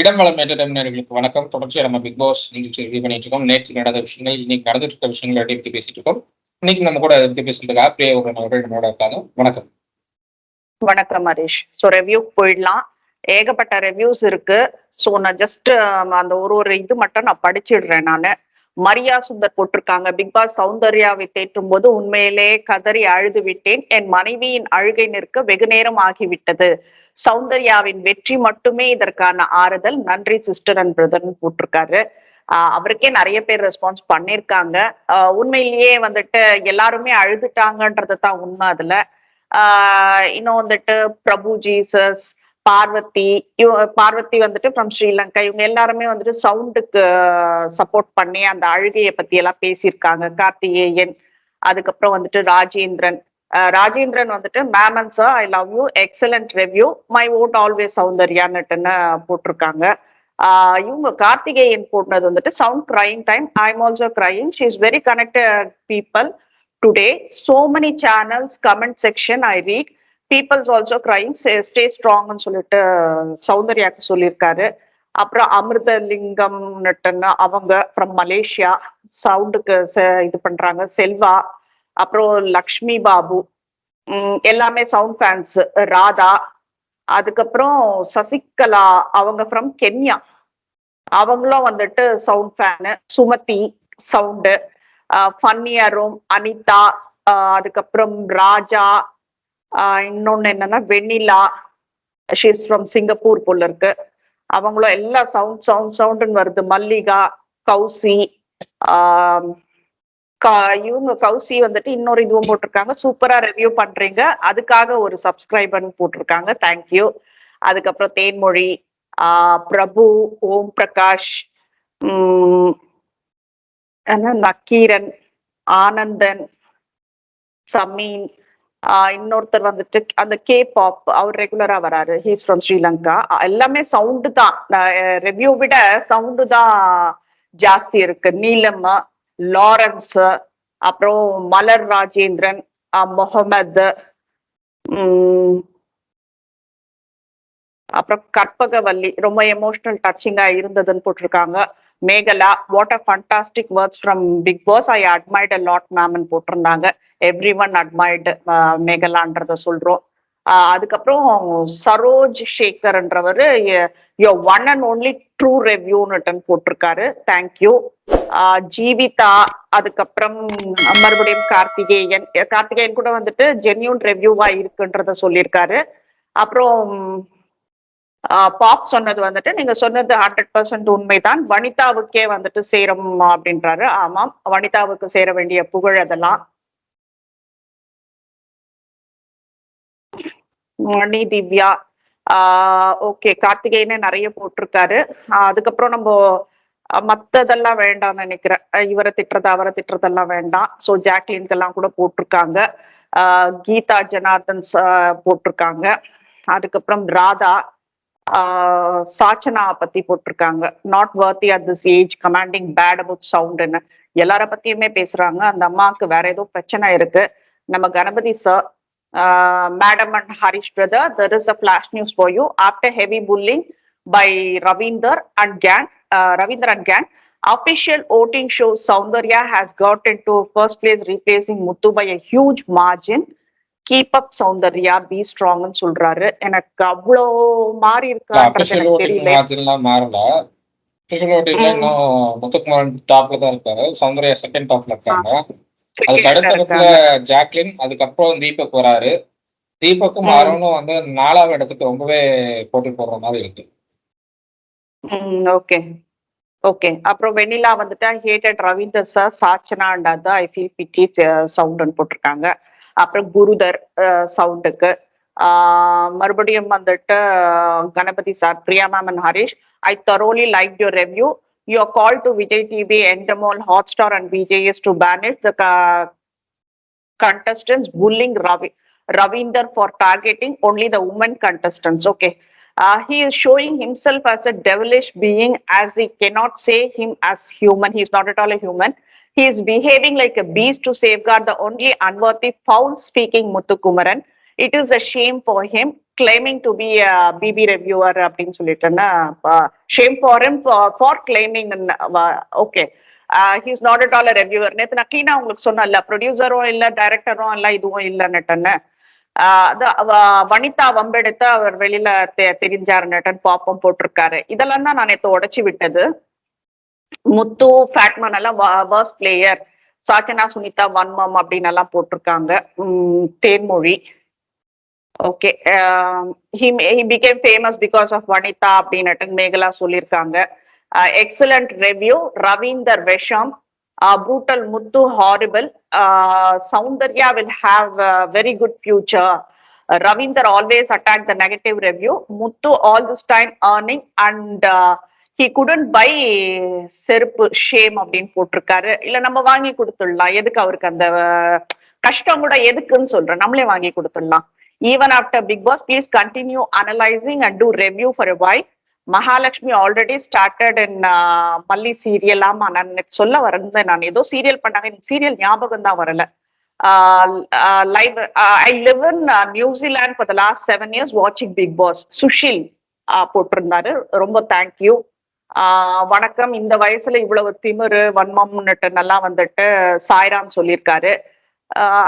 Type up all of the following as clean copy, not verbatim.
இடம்பலம் நேர்களுக்கு வணக்கம். தொடர்ச்சியா நம்ம பிக் பாஸ் நிகழ்ச்சி ரிவ்யூ பண்ணிட்டு இருக்கோம். நேற்று நடந்த விஷயங்கள், இன்னைக்கு நடந்துட்டு இருக்க விஷயங்களை எடுத்து பேசிட்டு இருக்கோம். இன்னைக்கு நம்ம கூட எடுத்து பேசுறதுக்கு ஆப்ரியா அவர்கள் நம்மளோட இருக்காங்க. வணக்கம். வணக்கம் ஹரிஷ். ஸோ ரிவ்யூக்கு போயிடலாம். ஏகப்பட்ட ரிவ்யூஸ் இருக்கு. ஸோ நான் ஜஸ்ட் அந்த ஒரு இது மட்டும் நான் படிச்சிடுறேன். மரியா சுந்தர் போட்டிருக்காங்க, பிக் பாஸ் சௌந்தர்யாவை தேற்றும் போது உண்மையிலே கதறி அழுது விட்டேன். என் மனைவியின் அழுகை நிற்க வெகு நேரம் ஆகிவிட்டது. சௌந்தர்யாவின் வெற்றி மட்டுமே இதற்கான ஆறுதல். நன்றி சிஸ்டர் அண்ட் பிரதர்னு போட்டிருக்காரு. அவருக்கே நிறைய பேர் ரெஸ்பான்ஸ் பண்ணிருக்காங்க. உண்மையிலேயே வந்துட்டு எல்லாருமே அழுதுட்டாங்கன்றது தான் உண்மை. அதுல இன்னும் வந்துட்டு பிரபு ஜீசஸ், பார்வதி பார்வதி வந்துட்டு ஃப்ரம் ஸ்ரீலங்கா, இவங்க எல்லாருமே வந்துட்டு சவுண்டுக்கு சப்போர்ட் பண்ணி அந்த அழுகையை பத்தி எல்லாம் பேசியிருக்காங்க. கார்த்திகேயன், அதுக்கப்புறம் வந்துட்டு ராஜேந்திரன் வந்துட்டு மேமன் sir I love you, excellent review, my vote always சௌந்தர்யான்னுட்டுன்னு போட்டிருக்காங்க. இவங்க கார்த்திகேயன் போட்டது வந்துட்டு sound crying time, I am also crying, she is very connected people today, so many channels, comment section I read, people's also crying, stay strong ன்னு சொல்லிட்டு சௌந்தர்யாக்கு சொல்லியிருக்காரு. அப்புறம் அமிர்தலிங்கம் அவங்க ஃப்ரம் மலேசியா சவுண்டுக்கு இது பண்றாங்க. செல்வா, அப்புறம் லக்ஷ்மி பாபு, எல்லாமே சவுண்ட் ஃபேன்ஸ். ராதா, அதுக்கப்புறம் சசிகலா அவங்க ஃப்ரம் கென்யா, அவங்களும் வந்துட்டு சவுண்ட் ஃபேனு. சுமதி சவுண்டு, ஃபன்னியரும், அனிதா, அதுக்கப்புறம் ராஜா, இன்னொன்னு என்னன்னா வெண்ணிலா, ஷீஸ் ஃப்ரம் சிங்கப்பூர் போல இருக்கு. அவங்களும் எல்லா சவுண்டுன்னு வருது. மல்லிகா, கௌசி, இவங்க கௌசி வந்துட்டு இன்னொரு இதுவும் போட்டிருக்காங்க, சூப்பரா ரிவ்யூ பண்றீங்க, அதுக்காக ஒரு சப்ஸ்கிரைபர்னு போட்டிருக்காங்க, தேங்க்யூ. அதுக்கப்புறம் தேன்மொழி, பிரபு, ஓம் பிரகாஷ், நக்கீரன், ஆனந்தன், சமீன், இன்னொருத்தர் வந்துட்டு அந்த கே பாப், அவர் ரெகுலரா வராரு, ஹீஸ் ஃப்ரம் ஸ்ரீலங்கா. எல்லாமே சவுண்டு தான், ரிவ்யூ விட சவுண்டு தான் ஜாஸ்தி இருக்கு. நீலம், லாரன்ஸ், அப்புறம் மலர் ராஜேந்திரன், முகமது, அப்புறம் கற்பகவல்லி ரொம்ப எமோஷனல் டச்சிங்கா இருந்ததுன்னு போட்டிருக்காங்க. Megala, what a fantastic words from Bigg Boss, I admired a lot மேம்னு போட்டிருந்தாங்க. எவ்ரி ஒன் அட்மைர்டு மேகலான்றத சொல்றோம். அதுக்கப்புறம் சரோஜ் சேகர்ன்றவர் yo one and only true ரிவ்யூன்னு போட்டிருக்காரு, தேங்க்யூ. ஜீவிதா, அதுக்கப்புறம் மறுபடியும் கார்த்திகேயன் கூட வந்துட்டு ஜென்யூன் ரிவ்யூவா இருக்குன்றத சொல்லியிருக்காரு. அப்புறம் பாப் சொன்னது வந்துட்டு நீங்க சொன்னது 100% உண்மைதான், வனிதாவுக்கே வந்துட்டு சேரும் அப்படின்றாரு. ஆமாம், வனிதாவுக்கு சேர வேண்டிய புகழ் அதெல்லாம். மணி திவ்யா, ஓகே, கார்த்திகேயனே நிறைய போட்டிருக்காரு. அதுக்கப்புறம் நம்ம மத்ததெல்லாம் வேண்டாம்னு நினைக்கிறேன். இவரை திட்டுறது அவரை திட்டுறதெல்லாம் வேண்டாம். ஸோ ஜாக்லின்கெல்லாம் கூட போட்டிருக்காங்க. கீதா ஜனார்தன் போட்டிருக்காங்க. அதுக்கப்புறம் ராதா, சாச்சனா பத்தி போட்டிருக்காங்க, not worthy at this age, commenting bad about சவுண்ட்னு எல்லார பத்தியுமே பேசுறாங்க. அந்த அம்மாவுக்கு வேற ஏதோ பிரச்சனை இருக்கு. நம்ம Ganapathi sir, madam and Harish brother, there is a flash news for you. After heavy bullying by Ravinder and gang, official voting shows Saundarya has got into first place, replacing Muthu by a huge margin. Keep up Soundarya, be ஸ்ட்ராங்னு சொல்றாரு. எனக்கு அவ்வளோ மாறி இருக்கான்றது எனக்கு தெரியல. மாறல, இன்னும் முத்துக்குமாரன் டாப்ல தான் இருக்காரு, சௌந்தர்யா செகண்ட் டாப்ல இருக்காங்க. அதுக்கு அடுத்த இடத்துல ஜாக்லின், அதுக்கப்புறம் தீபக் வராரு. தீபக்கும் அருணும் வந்து 4வது இடத்துக்கு ரொம்பவே போட்டி போடுற மாதிரி இருக்கு. Okay okay. அப்புறம் வெண்ணிலா வந்துட்டு hated Ravinder sir, Sachana and other I feel pity சவுண்ட்னு போட்டிருக்காங்க. அப்புறம் குருதர் சவுண்டுக்கு, மறுபடியும் வந்துட்டு Ganapathi sir, Priya ma'am and Harish, I thoroughly like your review, your call to Vijay TV, Endemol, Hotstar and VJs to ban it, the contestants bullying Ravinder for targeting only the women contestants. Okay. He is showing himself as a devilish being, as he cannot say him as human. He is not at all a human. He is behaving like a beast to safeguard the only unworthy foul speaking Muthukumaran. It is a shame for him. Claiming to be BB reviewer அப்படின்னு சொல்லிட்டேன்னா shame for him for claiming. Okay, he's not at all reviewer. நேற்று நான் கிளீனா உங்களுக்கு சொன்னேன்ல, ப்ரொடியூசரும் இல்லை, டைரக்டரும் இல்லை, இதுவும் இல்லைன்னுட்டேன்னு. வனிதா வம்பெடுத்து அவர் வெளியில தெரிஞ்சாரு நட்டன் பாப்பம் போட்டிருக்காரு. இதெல்லாம் தான் நான் நேற்று உடைச்சு விட்டது. முத்து ஃபேட்மன் எல்லாம் வர்ஸ்ட் பிளேயர், சாச்சனா சுனிதா வன்மம் அப்படின்னு எல்லாம் போட்டிருக்காங்க. Thenmozhi okay, he became famous because of Vanitha அப்படின்னு மேகலா சொல்லியிருக்காங்க. எக்ஸலண்ட் ரிவ்யூ, ரவீந்தர் விஷம், brutal Muthu horrible, Soundarya will have a very good future. Ravinder always attacked the negative review. Muthu all this time earning and he couldn't buy செருப்பு, shame அப்படின்னு போட்டிருக்காரு. இல்ல நம்ம வாங்கி கொடுத்துடலாம், எதுக்கு அவருக்கு அந்த கஷ்டம் கூட எதுக்குன்னு சொல்றேன், நம்மளே வாங்கி கொடுத்துடலாம். Even after Big Boss, please continue analyzing and do review for a while. Mahalakshmi already started in மல்லி சீரியல். ஆமா, நான் சொல்ல வரேன், நான் ஏதோ சீரியல் பண்ணாங்க, எனக்கு சீரியல் ஞாபகம் தான் வரல. Live, I live in New Zealand for the last 7 years watching Big Boss. Sushil போட்டிருந்தாரு, ரொம்ப தேங்க்யூ. வணக்கம், இந்த வயசுல இவ்வளவு திமிரு வன்மம்னுட்டு நல்லா வந்துட்டு சாய்ராம் சொல்லியிருக்காரு.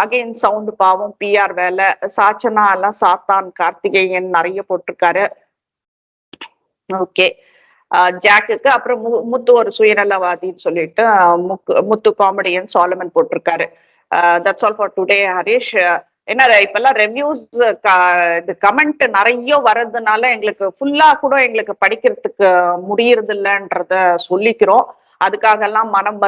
அகைன் சவுண்ட் பாவம், பிஆர் வேலை, சாச்சனா எல்லாம் சாத்தான், கார்த்திகேயன் நிறைய போட்டிருக்காரு. ஓகே, ஜாக்குக்கு அப்புறம் முத்து ஒரு சுயநலவாதின்னு சொல்லிட்டு முத்து காமெடியன் சாலமன் போட்டிருக்காரு. That's all for today Harish. என்ன இப்பெல்லாம் ரெவ்யூஸ் இது கமெண்ட் நிறைய வர்றதுனால எங்களுக்கு ஃபுல்லா கூட எங்களுக்கு படிக்கிறதுக்கு முடியறது இல்லைன்றத சொல்லிக்கிறோம். அதுக்காக எல்லாம் மனம்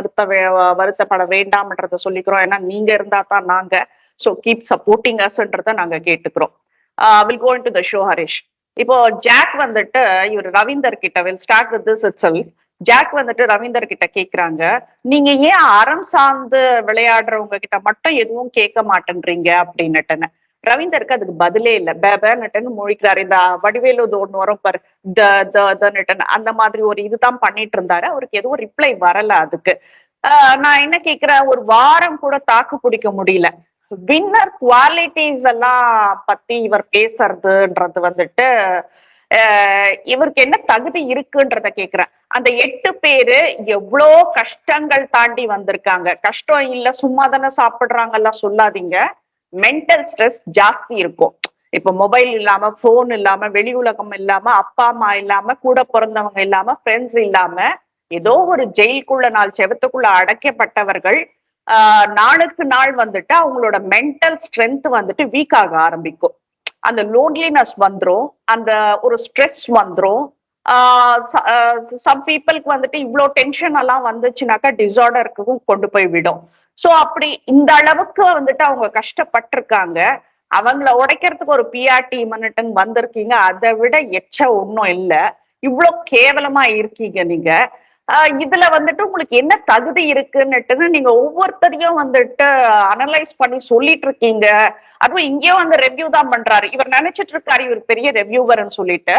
வருத்தப்பட வேண்டாம்ன்றத சொல்லிக்கிறோம். ஏன்னா நீங்க இருந்தா தான் நாங்க. ஸோ கீப் சப்போர்ட்டிங் அஸ்ன்றத நாங்க கேட்டுக்கிறோம். Will go into the show Harish. இப்போ ஜாக் வந்துட்டு இவர் ரவீந்தர் கிட்ட, will start with this itself. Jack வந்துட்டு ரவீந்தர் கிட்ட கேக்குறாங்க, நீங்க ஏன் அறம் சார்ந்து விளையாடுறவங்க கிட்ட மட்டும் எதுவும் கேட்க மாட்டேன்றீங்க அப்படின்னுட்டுன்னு. ரவீந்தருக்கு அதுக்கு பதிலே இல்லை, பேபேன்னுட்டுன்னு முழிக்கிறாரு. இந்த வடிவேலு ஒண்ணு வரும் பாரு, அந்த மாதிரி ஒரு இதுதான் பண்ணிட்டு இருந்தாரு. அவருக்கு எதுவும் ரிப்ளை வரல. அதுக்கு நான் என்ன கேக்குறேன், ஒரு வாரம் கூட தாக்கு பிடிக்க முடியல. வின்னர் குவாலிட்டிஸ் எல்லாம் பத்தி இவர் பேசுறதுன்றது வந்துட்டு இவருக்கு என்ன தகுதி இருக்குன்றத கேக்குறேன். அந்த 8 பேரு எவ்வளோ கஷ்டங்கள் தாண்டி வந்திருக்காங்க. கஷ்டம் இல்ல, சும்மா தானே சாப்பிடுறாங்கலாம் சொல்லாதீங்க. மென்டல் ஸ்ட்ரெஸ் ஜாஸ்தி இருக்கும். இப்ப மொபைல் இல்லாம, போன் இல்லாம, வெளி உலகம் இல்லாம, அப்பா அம்மா இல்லாம, கூட பிறந்தவங்க இல்லாம, ஃப்ரெண்ட்ஸ் இல்லாம, ஏதோ ஒரு ஜெயிலுக்குள்ள 4 செவத்துக்குள்ள அடைக்கப்பட்டவர்கள் நாளுக்கு நாள் வந்துட்டு அவங்களோட மென்டல் ஸ்ட்ரென்த் வந்துட்டு வீக் ஆக ஆரம்பிக்கும். அந்த லோன்லினஸ் வந்துரும், அந்த ஒரு ஸ்ட்ரெஸ் வந்துரும். சம் பீப்புளுக்கு வந்துட்டு இவ்வளோ டென்ஷன் எல்லாம் வந்துச்சுனாக்கா டிசார்டருக்கும் கொண்டு போய் விடும். சோ அப்படி இந்த அளவுக்கு வந்துட்டு அவங்க கஷ்டப்பட்டிருக்காங்க. அவங்கள உடைக்கிறதுக்கு ஒரு பிஆர் டீம் வந்திருக்கீங்க. அதை விட எச்ச ஒன்றும் இல்லை. இவ்வளோ கேவலமா இருக்கீங்க நீங்க. இதுல வந்துட்டு உங்களுக்கு என்ன தகுதி இருக்குன்னுட்டு நீங்க ஒவ்வொருத்தரையும் வந்துட்டு அனலைஸ் பண்ணி சொல்லிட்டு இருக்கீங்க. அதுவும் இங்கேயும் அந்த ரெவ்யூ தான் பண்றாரு. இவர் நினைச்சிட்டு இருக்காரு இவர் பெரிய ரெவ்யூவர்ன்னு சொல்லிட்டு.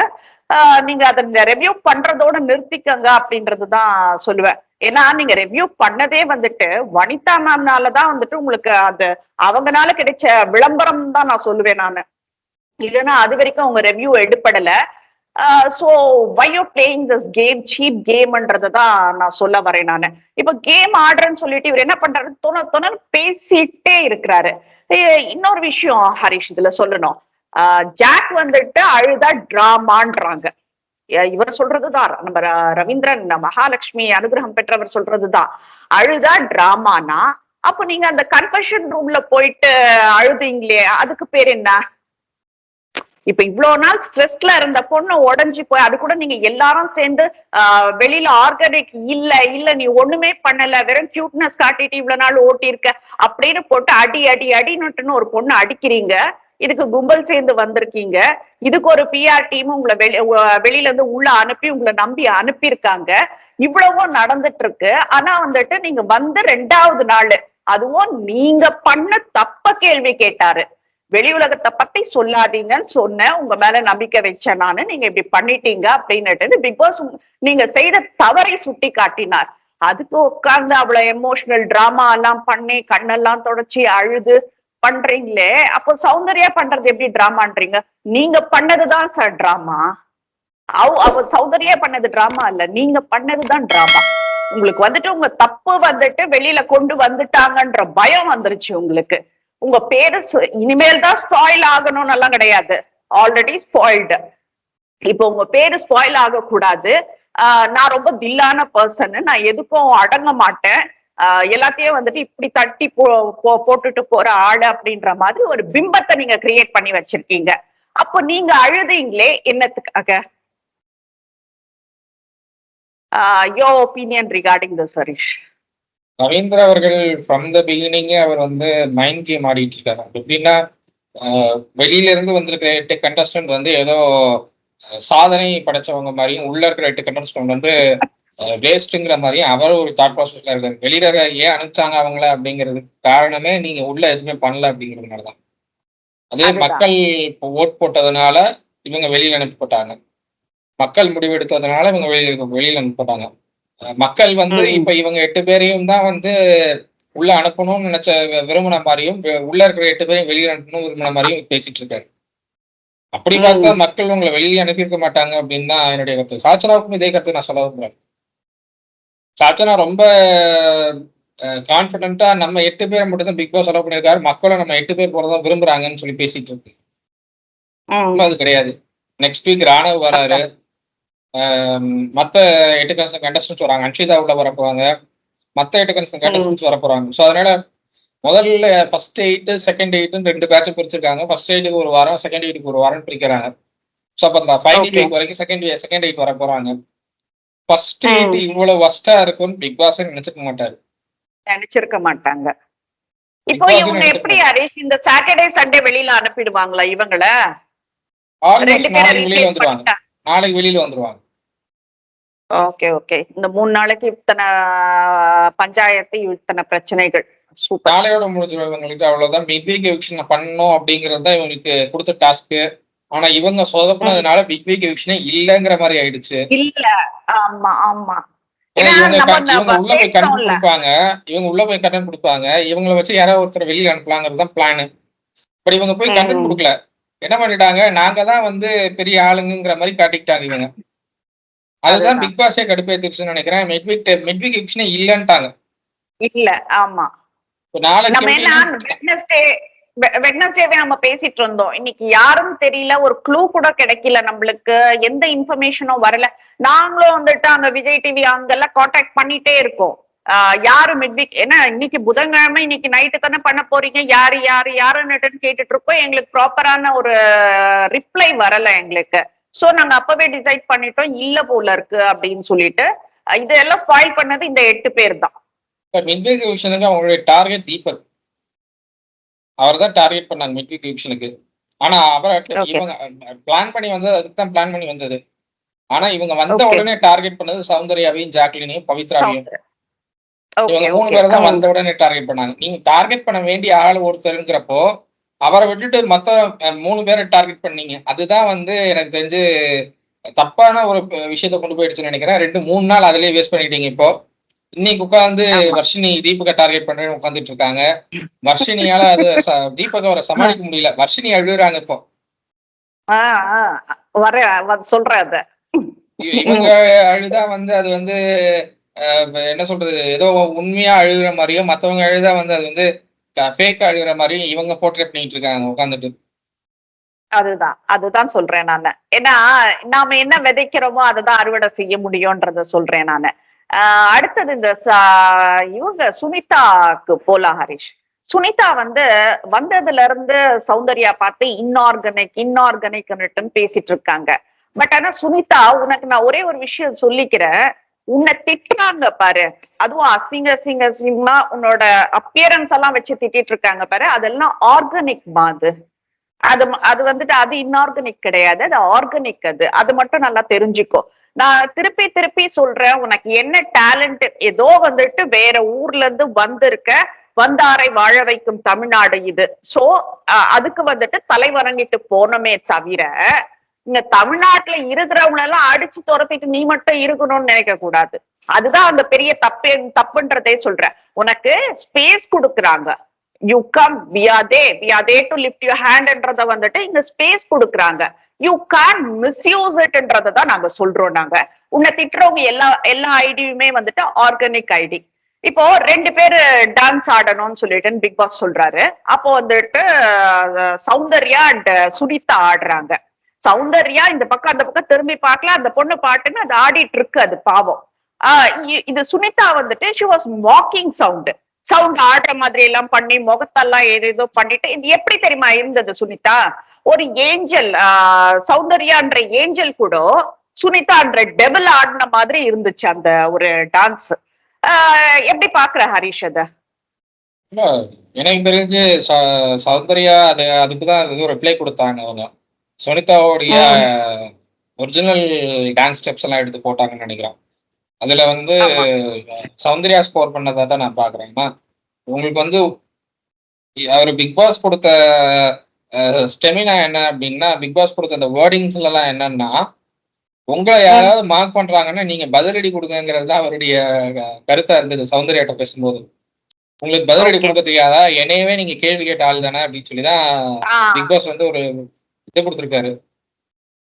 நீங்க அதை ரெவ்யூ பண்றதோட நிறுத்திக்கங்க அப்படின்றதுதான் சொல்லுவேன். ஏன்னா நீங்க ரெவ்யூ பண்ணதே வந்துட்டு வனிதா மேம்னாலதான் வந்துட்டு உங்களுக்கு அது அவங்கனால கிடைச்ச விளம்பரம் தான் நான் சொல்லுவேன் நானு. இல்லைன்னா அது வரைக்கும் அவங்க ரெவ்யூ எடுப்படல. So why you playing this game, cheap கேம்ன்றதை தான் நான் சொல்ல வரேன் நானு. இப்ப கேம் ஆடுறேன்னு சொல்லிட்டு இவர் என்ன பண்றாரு, தொண பேசிட்டே இருக்கிறாரு. இன்னொரு விஷயம் ஹரிஷ் இதுல சொல்லணும். ஜாக் வந்துட்டு அழுதா டிராமான்றாங்க. இவர் சொல்றதுதான், நம்ம ரவீந்திரன் மகாலட்சுமி அனுகிரகம் பெற்றவர் சொல்றதுதான். அழுதா டிராமானா அப்ப நீங்க அந்த கன்ஃபெஷன் ரூம்ல போயிட்டு அழுதீங்களே, அதுக்கு பேர் என்ன? இப்ப இவ்வளவு நாள் ஸ்ட்ரெஸ்ல இருந்த பொண்ணு உடஞ்சி போய், அது கூட நீங்க எல்லாரும் சேர்ந்து வெளியில ஆர்கானிக் இல்ல நீ ஒண்ணுமே பண்ணல, வெறும் கியூட்னஸ் காட்டிட்டு இவ்வளவு நாள் ஓட்டி இருக்க அப்படின்னு போட்டு அடின்னு ஒரு பொண்ணு அடிக்கிறீங்க. இதுக்கு கும்பல் சேர்ந்து வந்திருக்கீங்க. இதுக்கு ஒரு பிஆர் டீம் உங்களை வெளியில இருந்து உள்ள அனுப்பி உங்களை நம்பி அனுப்பியிருக்காங்க. இவ்வளவும் நடந்துட்டு இருக்கு. ஆனா வந்துட்டு நீங்க வந்து 2வது நாள் அதுவும் நீங்க பண்ண தப்ப கேள்வி கேட்டாரு. வெளி உலகத்தை பத்தி சொல்லாதீங்கன்னு சொன்ன, உங்க மேல நம்பிக்கை வச்சேன் நானு, நீங்க இப்படி பண்ணிட்டீங்க அப்படின்னுட்டு பிக் பாஸ் நீங்க செய்த தவறை சுட்டி காட்டினார். அதுக்கு உட்கார்ந்து அவ்வளவு எமோஷனல் டிராமா எல்லாம் பண்ணி கண்ணெல்லாம் தொடச்சி அழுது பண்றீங்களே, அப்போ சௌந்தர்யா பண்றது எப்படி டிராமான்றீங்க? நீங்க பண்ணதுதான் சார் டிராமா. அவ சௌந்தர்யா பண்ணது டிராமா இல்ல, நீங்க பண்ணதுதான் டிராமா. உங்களுக்கு வந்துட்டு உங்க தப்பு வந்துட்டு வெளியில கொண்டு வந்துட்டாங்கன்ற பயம் வந்துருச்சு உங்களுக்கு. உங்க பேரு இனிமேல் தான் ஸ்பாயில் ஆகணும்னு எல்லாம் கிடையாது, ஆல்ரெடி ஸ்பாயில்டு. இப்போ உங்க பேரு ஸ்பாயில் ஆக கூடாது. நான் ரொம்ப தில்லான பர்சன், நான் எதுக்கும் அடங்க மாட்டேன், எல்லாத்தையும் வந்துட்டு இப்படி தட்டி போட்டுட்டு போற ஆளு அப்படின்ற மாதிரி ஒரு பிம்பத்தை நீங்க கிரியேட் பண்ணி வச்சிருக்கீங்க. அப்போ நீங்க அழுதீங்களே என்னத்துக்காக? Your opinion regarding this, Harish? Ravindra அவர்கள் ஃப்ரம் த பிகினிங்கே அவர் வந்து மைண்ட் கேம் ஆடிட்டு இருக்காரு. எப்படின்னா வெளியில இருந்து வந்திருக்கிற 8 கண்டஸ்டன்ட் வந்து ஏதோ சாதனை படைச்சவங்க மாதிரியும், உள்ள இருக்கிற 8 கண்டஸ்டன்ட் வந்து வேஸ்ட்டுங்கிற மாதிரியும் அவர் ஒரு தாட் ப்ராசஸ்ல இருக்காரு. வெளியில ஏன் அனுப்பிச்சாங்க அவங்கள அப்படிங்கிறதுக்கு காரணமே நீங்க உள்ள எதுவுமே பண்ணல அப்படிங்கிறதுனாலதான். அதே மக்கள் இப்போ ஓட் போட்டதுனால இவங்க வெளியில அனுப்பப்பட்டாங்க, மக்கள் முடிவெடுத்ததுனால இவங்க வெளியில அனுப்பப்பட்டாங்க. மக்கள் வந்து இப்ப இவங்க 8 பேரையும் தான் வந்து உள்ள அனுப்பணும்னு நினைச்ச விரும்பின மாதிரியும், உள்ள இருக்கிற 8 பேரையும் வெளியே அனுப்பணும் விரும்பின மாதிரியும் பேசிட்டு இருக்காரு. அப்படி பார்த்தா மக்கள் உங்களை வெளியே அனுப்பியிருக்க மாட்டாங்க அப்படின்னு தான் என்னுடைய கருத்து. சாச்சனாவுக்கும் இதே கருத்து நான் சொல்ல விரும்புறேன். சாச்சனா ரொம்ப கான்பிடென்ட்டா நம்ம 8 பேரை மட்டும் தான் பிக் பாஸ் அலோவ் பண்ணியிருக்காரு, மக்களும் நம்ம 8 பேர் போறதான் விரும்புறாங்கன்னு சொல்லி பேசிட்டு இருக்கு. அது கிடையாது. நெக்ஸ்ட் வீக் ராணவ் வராரு, மற்ற 8 கண்டஸ்டன்ஸ் வராங்க, அன்ஷிதா உள்ள வர போறாங்க, மற்ற 8 கண்டஸ்டன்ஸ் வர போறாங்க. ஸோ அதனால முதல்ல ஃபர்ஸ்ட் 8 செகண்ட் 8 2 பேட்சும் பிரிச்சிருக்காங்க. ஃபர்ஸ்ட் 8க்கு ஒரு வாரம், செகண்ட் 8க்கு ஒரு வாரம் பிரிக்கிறாங்க. ஸோ அப்போ ஃபைனல் வீக் வரைக்கும் செகண்ட் 8 வர போறாங்க. ஃபர்ஸ்ட் 8 இவ்வளவு வஸ்டா இருக்கும்னு பிக் பாஸ் நினைச்சிருக்க மாட்டாங்க. இப்போ இவங்க எப்படி ஹரிஷ் இந்த சாட்டர்டே சண்டே வெளியில அனுப்பிடுவாங்களா இவங்கள? நாளைக்கு வெளியில வந்துருவாங்க. Okay okay. இந்த 3 நாளைக்கு இத்தனை பஞ்சாயத்து, இத்தனை பிரச்சனைகள். சூப்பர். நாளையோட முடிஞ்சிடும் இவங்களுக்கு, அவ்வளவுதான். பிக் வீக் எவிக்ஷன் பண்ணணும் அப்படிங்கிறது தான் இவங்களுக்கு கொடுத்த டாஸ்க். ஆனா இவங்க சொதப்பினதுனால பிக் வீக் எவிக்ஷனே இல்லங்கிற மாதிரி ஆயிடுச்சு. இல்ல, ஆமா ஆமா. இவங்க உள்ள போய் கண்டென்ட் கொடுப்பாங்க, இவங்களை வச்சு யாராவது ஒருத்தர் வெளியில அனுப்பலாங்கிறது தான் பிளான். பட் இவங்க போய் கண்டென்ட் கொடுக்கல, என்ன பண்ணிட்டாங்க, நாங்க தான் வந்து பெரிய ஆளுங்கிற மாதிரி காட்டிக்கிட்டாங்க இவங்க. அதுதான் பிக் பாஸே கடுப்பேத்திருச்சுன்னு நினைக்கிறேன். மிட்வீக் எவிக்ஷனே இல்லன்ட்டாங்க. இல்ல, ஆமா. வெட்னஸ்டேவே நம்ம பேசிட்டு இருந்தோம், இன்னைக்கு யாரும் தெரியல, ஒரு க்ளூ கூட கிடைக்கல நம்மளுக்கு, எந்த இன்ஃபர்மேஷனும் வரல. நாங்களும் வந்துட்டு அங்க விஜய் டிவி அங்கெல்லாம் கான்டாக்ட் பண்ணிட்டே இருக்கோம், யாரு மிட்வீக், ஏன்னா இன்னைக்கு புதன்கிழமை, இன்னைக்கு நைட்டு தானே பண்ண போறீங்க, யாருன்னு கேட்டுட்டு இருக்கோம். எங்களுக்கு ப்ராப்பரான ஒரு ரிப்ளை வரல எங்களுக்கு. சோ நாங்க அப்பவே டிசைட் பண்ணிட்டோம், இல்ல போல இருக்கு அப்படின்னு சொல்லிட்டு. இதெல்லாம் ஸ்பாயில் பண்ணது இந்த 8 பேர் தான். மிட்வீக் எவிக்ஷனுக்கு அவங்களுடைய டார்கெட் தீபக், அவர் தான் டார்கெட் பண்ணாங்க மிட்வீக் எவிக்ஷனுக்கு. ஆனா இவங்க பிளான் பண்ணி வந்தது, அதுக்கு தான் பிளான் பண்ணி வந்தது. ஆனா இவங்க வந்த உடனே டார்கெட் பண்ணது சௌந்தர்யாவையும், ஜாக்லினையும், பவித்ராவையும். இவங்க 3 பேரை தான் வந்த உடனே டார்கெட் பண்ணாங்க. நீங்க டார்கெட் பண்ண வேண்டிய ஆள் ஒருத்தருங்கிறப்போ அவரை விட்டுட்டு மத்த 3 பேரை டார்கெட் பண்ணீங்க. அதுதான் வந்து எனக்கு தெரிஞ்சு தப்பான ஒரு விஷயத்த கொண்டு போயிடுச்சுன்னு நினைக்கிறேன். 2-3 நாள் அதுலயே வேஸ்ட் பண்ணிட்டீங்க. இப்போ இன்னைக்கு உட்காந்து வர்ஷினி தீபக டார்கெட் பண்றேன்னு உட்காந்துட்டு இருக்காங்க. வர்ஷினியால அது தீபக அவரை சமாளிக்க முடியல, வர்ஷினி அழுகுறாங்க இப்போ. சொல்ற இவங்க அழுதா வந்து அது வந்து என்ன சொல்றது, ஏதோ உண்மையா அழுகுற மாதிரியும், மத்தவங்க அழுதா வந்து அது வந்து ஃபேக் அழுகுற மாதிரியும் இவங்க போர்ட்ரேட் பண்ணிட்டு இருக்காங்க உட்காந்துட்டு. அதுதான் சொல்றேன் நானு. ஏன்னா நாம என்ன விதைக்கிறோமோ அதுதான் அறுவடை செய்ய முடியும்ன்றத சொல்றேன் நானு. அடுத்தது இந்த இவங்க சுனிதாக்கு போலாம் ஹரிஷ். சுனிதா வந்து வந்ததுல இருந்து சௌந்தர்யா பார்த்து இன்ஆர்கனைக்னு பேசிட்டு இருக்காங்க. பட் ஆனா சுனிதா, உனக்கு நான் ஒரே ஒரு விஷயம் சொல்லிக்கிறேன், உன்னை திட்டுறாங்க பாரு, அதுவும் அசிங்கமா உன்னோட அப்பியரன்ஸ் எல்லாம் வச்சு திட்டிட்டு இருக்காங்க பாரு, அதெல்லாம் ஆர்கானிக் மாது. அது வந்துட்டு அது இன்ஆர்கானிக் கிடையாது, அது ஆர்கானிக். அது மட்டும் நல்லா தெரிஞ்சுக்கோ. நான் திருப்பி சொல்றேன், உனக்கு என்ன டேலண்ட், ஏதோ வந்துட்டு வேற ஊர்ல இருந்து வந்திருக்க, வந்தாரை வாழ வைக்கும் தமிழ்நாடு இது. சோ அதுக்கு வந்துட்டு தலை வணங்கிட்டு போனமே தவிர, இங்க தமிழ்நாட்டுல இருக்கிறவங்க எல்லாம் அடிச்சு துரத்திட்டு நீ மட்டும் இருக்கணும்னு நினைக்க கூடாது. அதுதான் அந்த பெரிய தப்புன்றதே சொல்றேன். உனக்கு ஸ்பேஸ் கொடுக்குறாங்க, you come, we are there to lift your ஹேண்ட்ன்றத வந்துட்டு இங்க ஸ்பேஸ் கொடுக்குறாங்க. யூ கேன் மிஸ்யூஸ் இட்ன்றத தான் நாங்க சொல்றோம். நாங்க உன்னை திட்டுறவங்க எல்லா ஐடியுமே வந்துட்டு ஆர்கானிக் ஐடி. இப்போ 2 பேரு டான்ஸ் ஆடணும்னு சொல்லிட்டு பிக் பாஸ் சொல்றாரு. அப்போ வந்துட்டு சௌந்தர்யா அண்ட் சுனிதா ஆடுறாங்க. சௌந்தர்யா இந்த பக்கம் அந்த பக்கம் திரும்பி பார்க்கல, அந்த பொண்ணு பாட்டுன்னு அது ஆடிட்டு இருக்கு, அது பாவம். இது சுனிதா வந்துட்டு ஷி வாஸ் வாக்கிங் சவுண்ட் ஆடுற மாதிரி எல்லாம் பண்ணி முகத்தெல்லாம் ஏதோ பண்ணிட்டு, இது எப்படி தெரியுமா இருந்தது சுனிதா? ஒரு ஏஞ்சல், சௌந்தர்யான்ற ஏஞ்சல் கூட சுனிதான்ற டெபிள் ஆடின மாதிரி இருந்துச்சு அந்த ஒரு டான்ஸ். எப்படி பாக்குற ஹரிஷ் அத? எனக்கு தெரிஞ்சு சௌந்தர்யா அதுக்குதான் ரிப்ளை கொடுத்தாங்க. அவங்க சுனிதாவுடைய ஒரிஜினல் டான்ஸ் ஸ்டெப்ஸ் எல்லாம் எடுத்து போட்டாங்கன்னு நினைக்கிறேன். அதுல வந்து சௌந்தர்யா ஸ்கோர் பண்ணதா தான் நான் பாக்குறேன். உங்களுக்கு வந்து அவர் பிக் பாஸ் கொடுத்த ஸ்டெமினா என்ன அப்படின்னா, பிக் பாஸ் கொடுத்த அந்த வேர்டிங்ஸ்ல எல்லாம் என்னன்னா, உங்களை யாராவது மார்க் பண்றாங்கன்னா நீங்க பதிலடி கொடுங்கிறது தான் அவருடைய கருத்தா இருந்தது. சௌந்தர்யாட்ட பேசும்போது உங்களுக்கு பதிலடி கொடுக்க தெரியாதா, என்னையவே நீங்க கேள்வி கேட்ட ஆள் தானே அப்படின்னு சொல்லிதான் பிக் பாஸ் வந்து ஒரு இது கொடுத்துருக்காரு,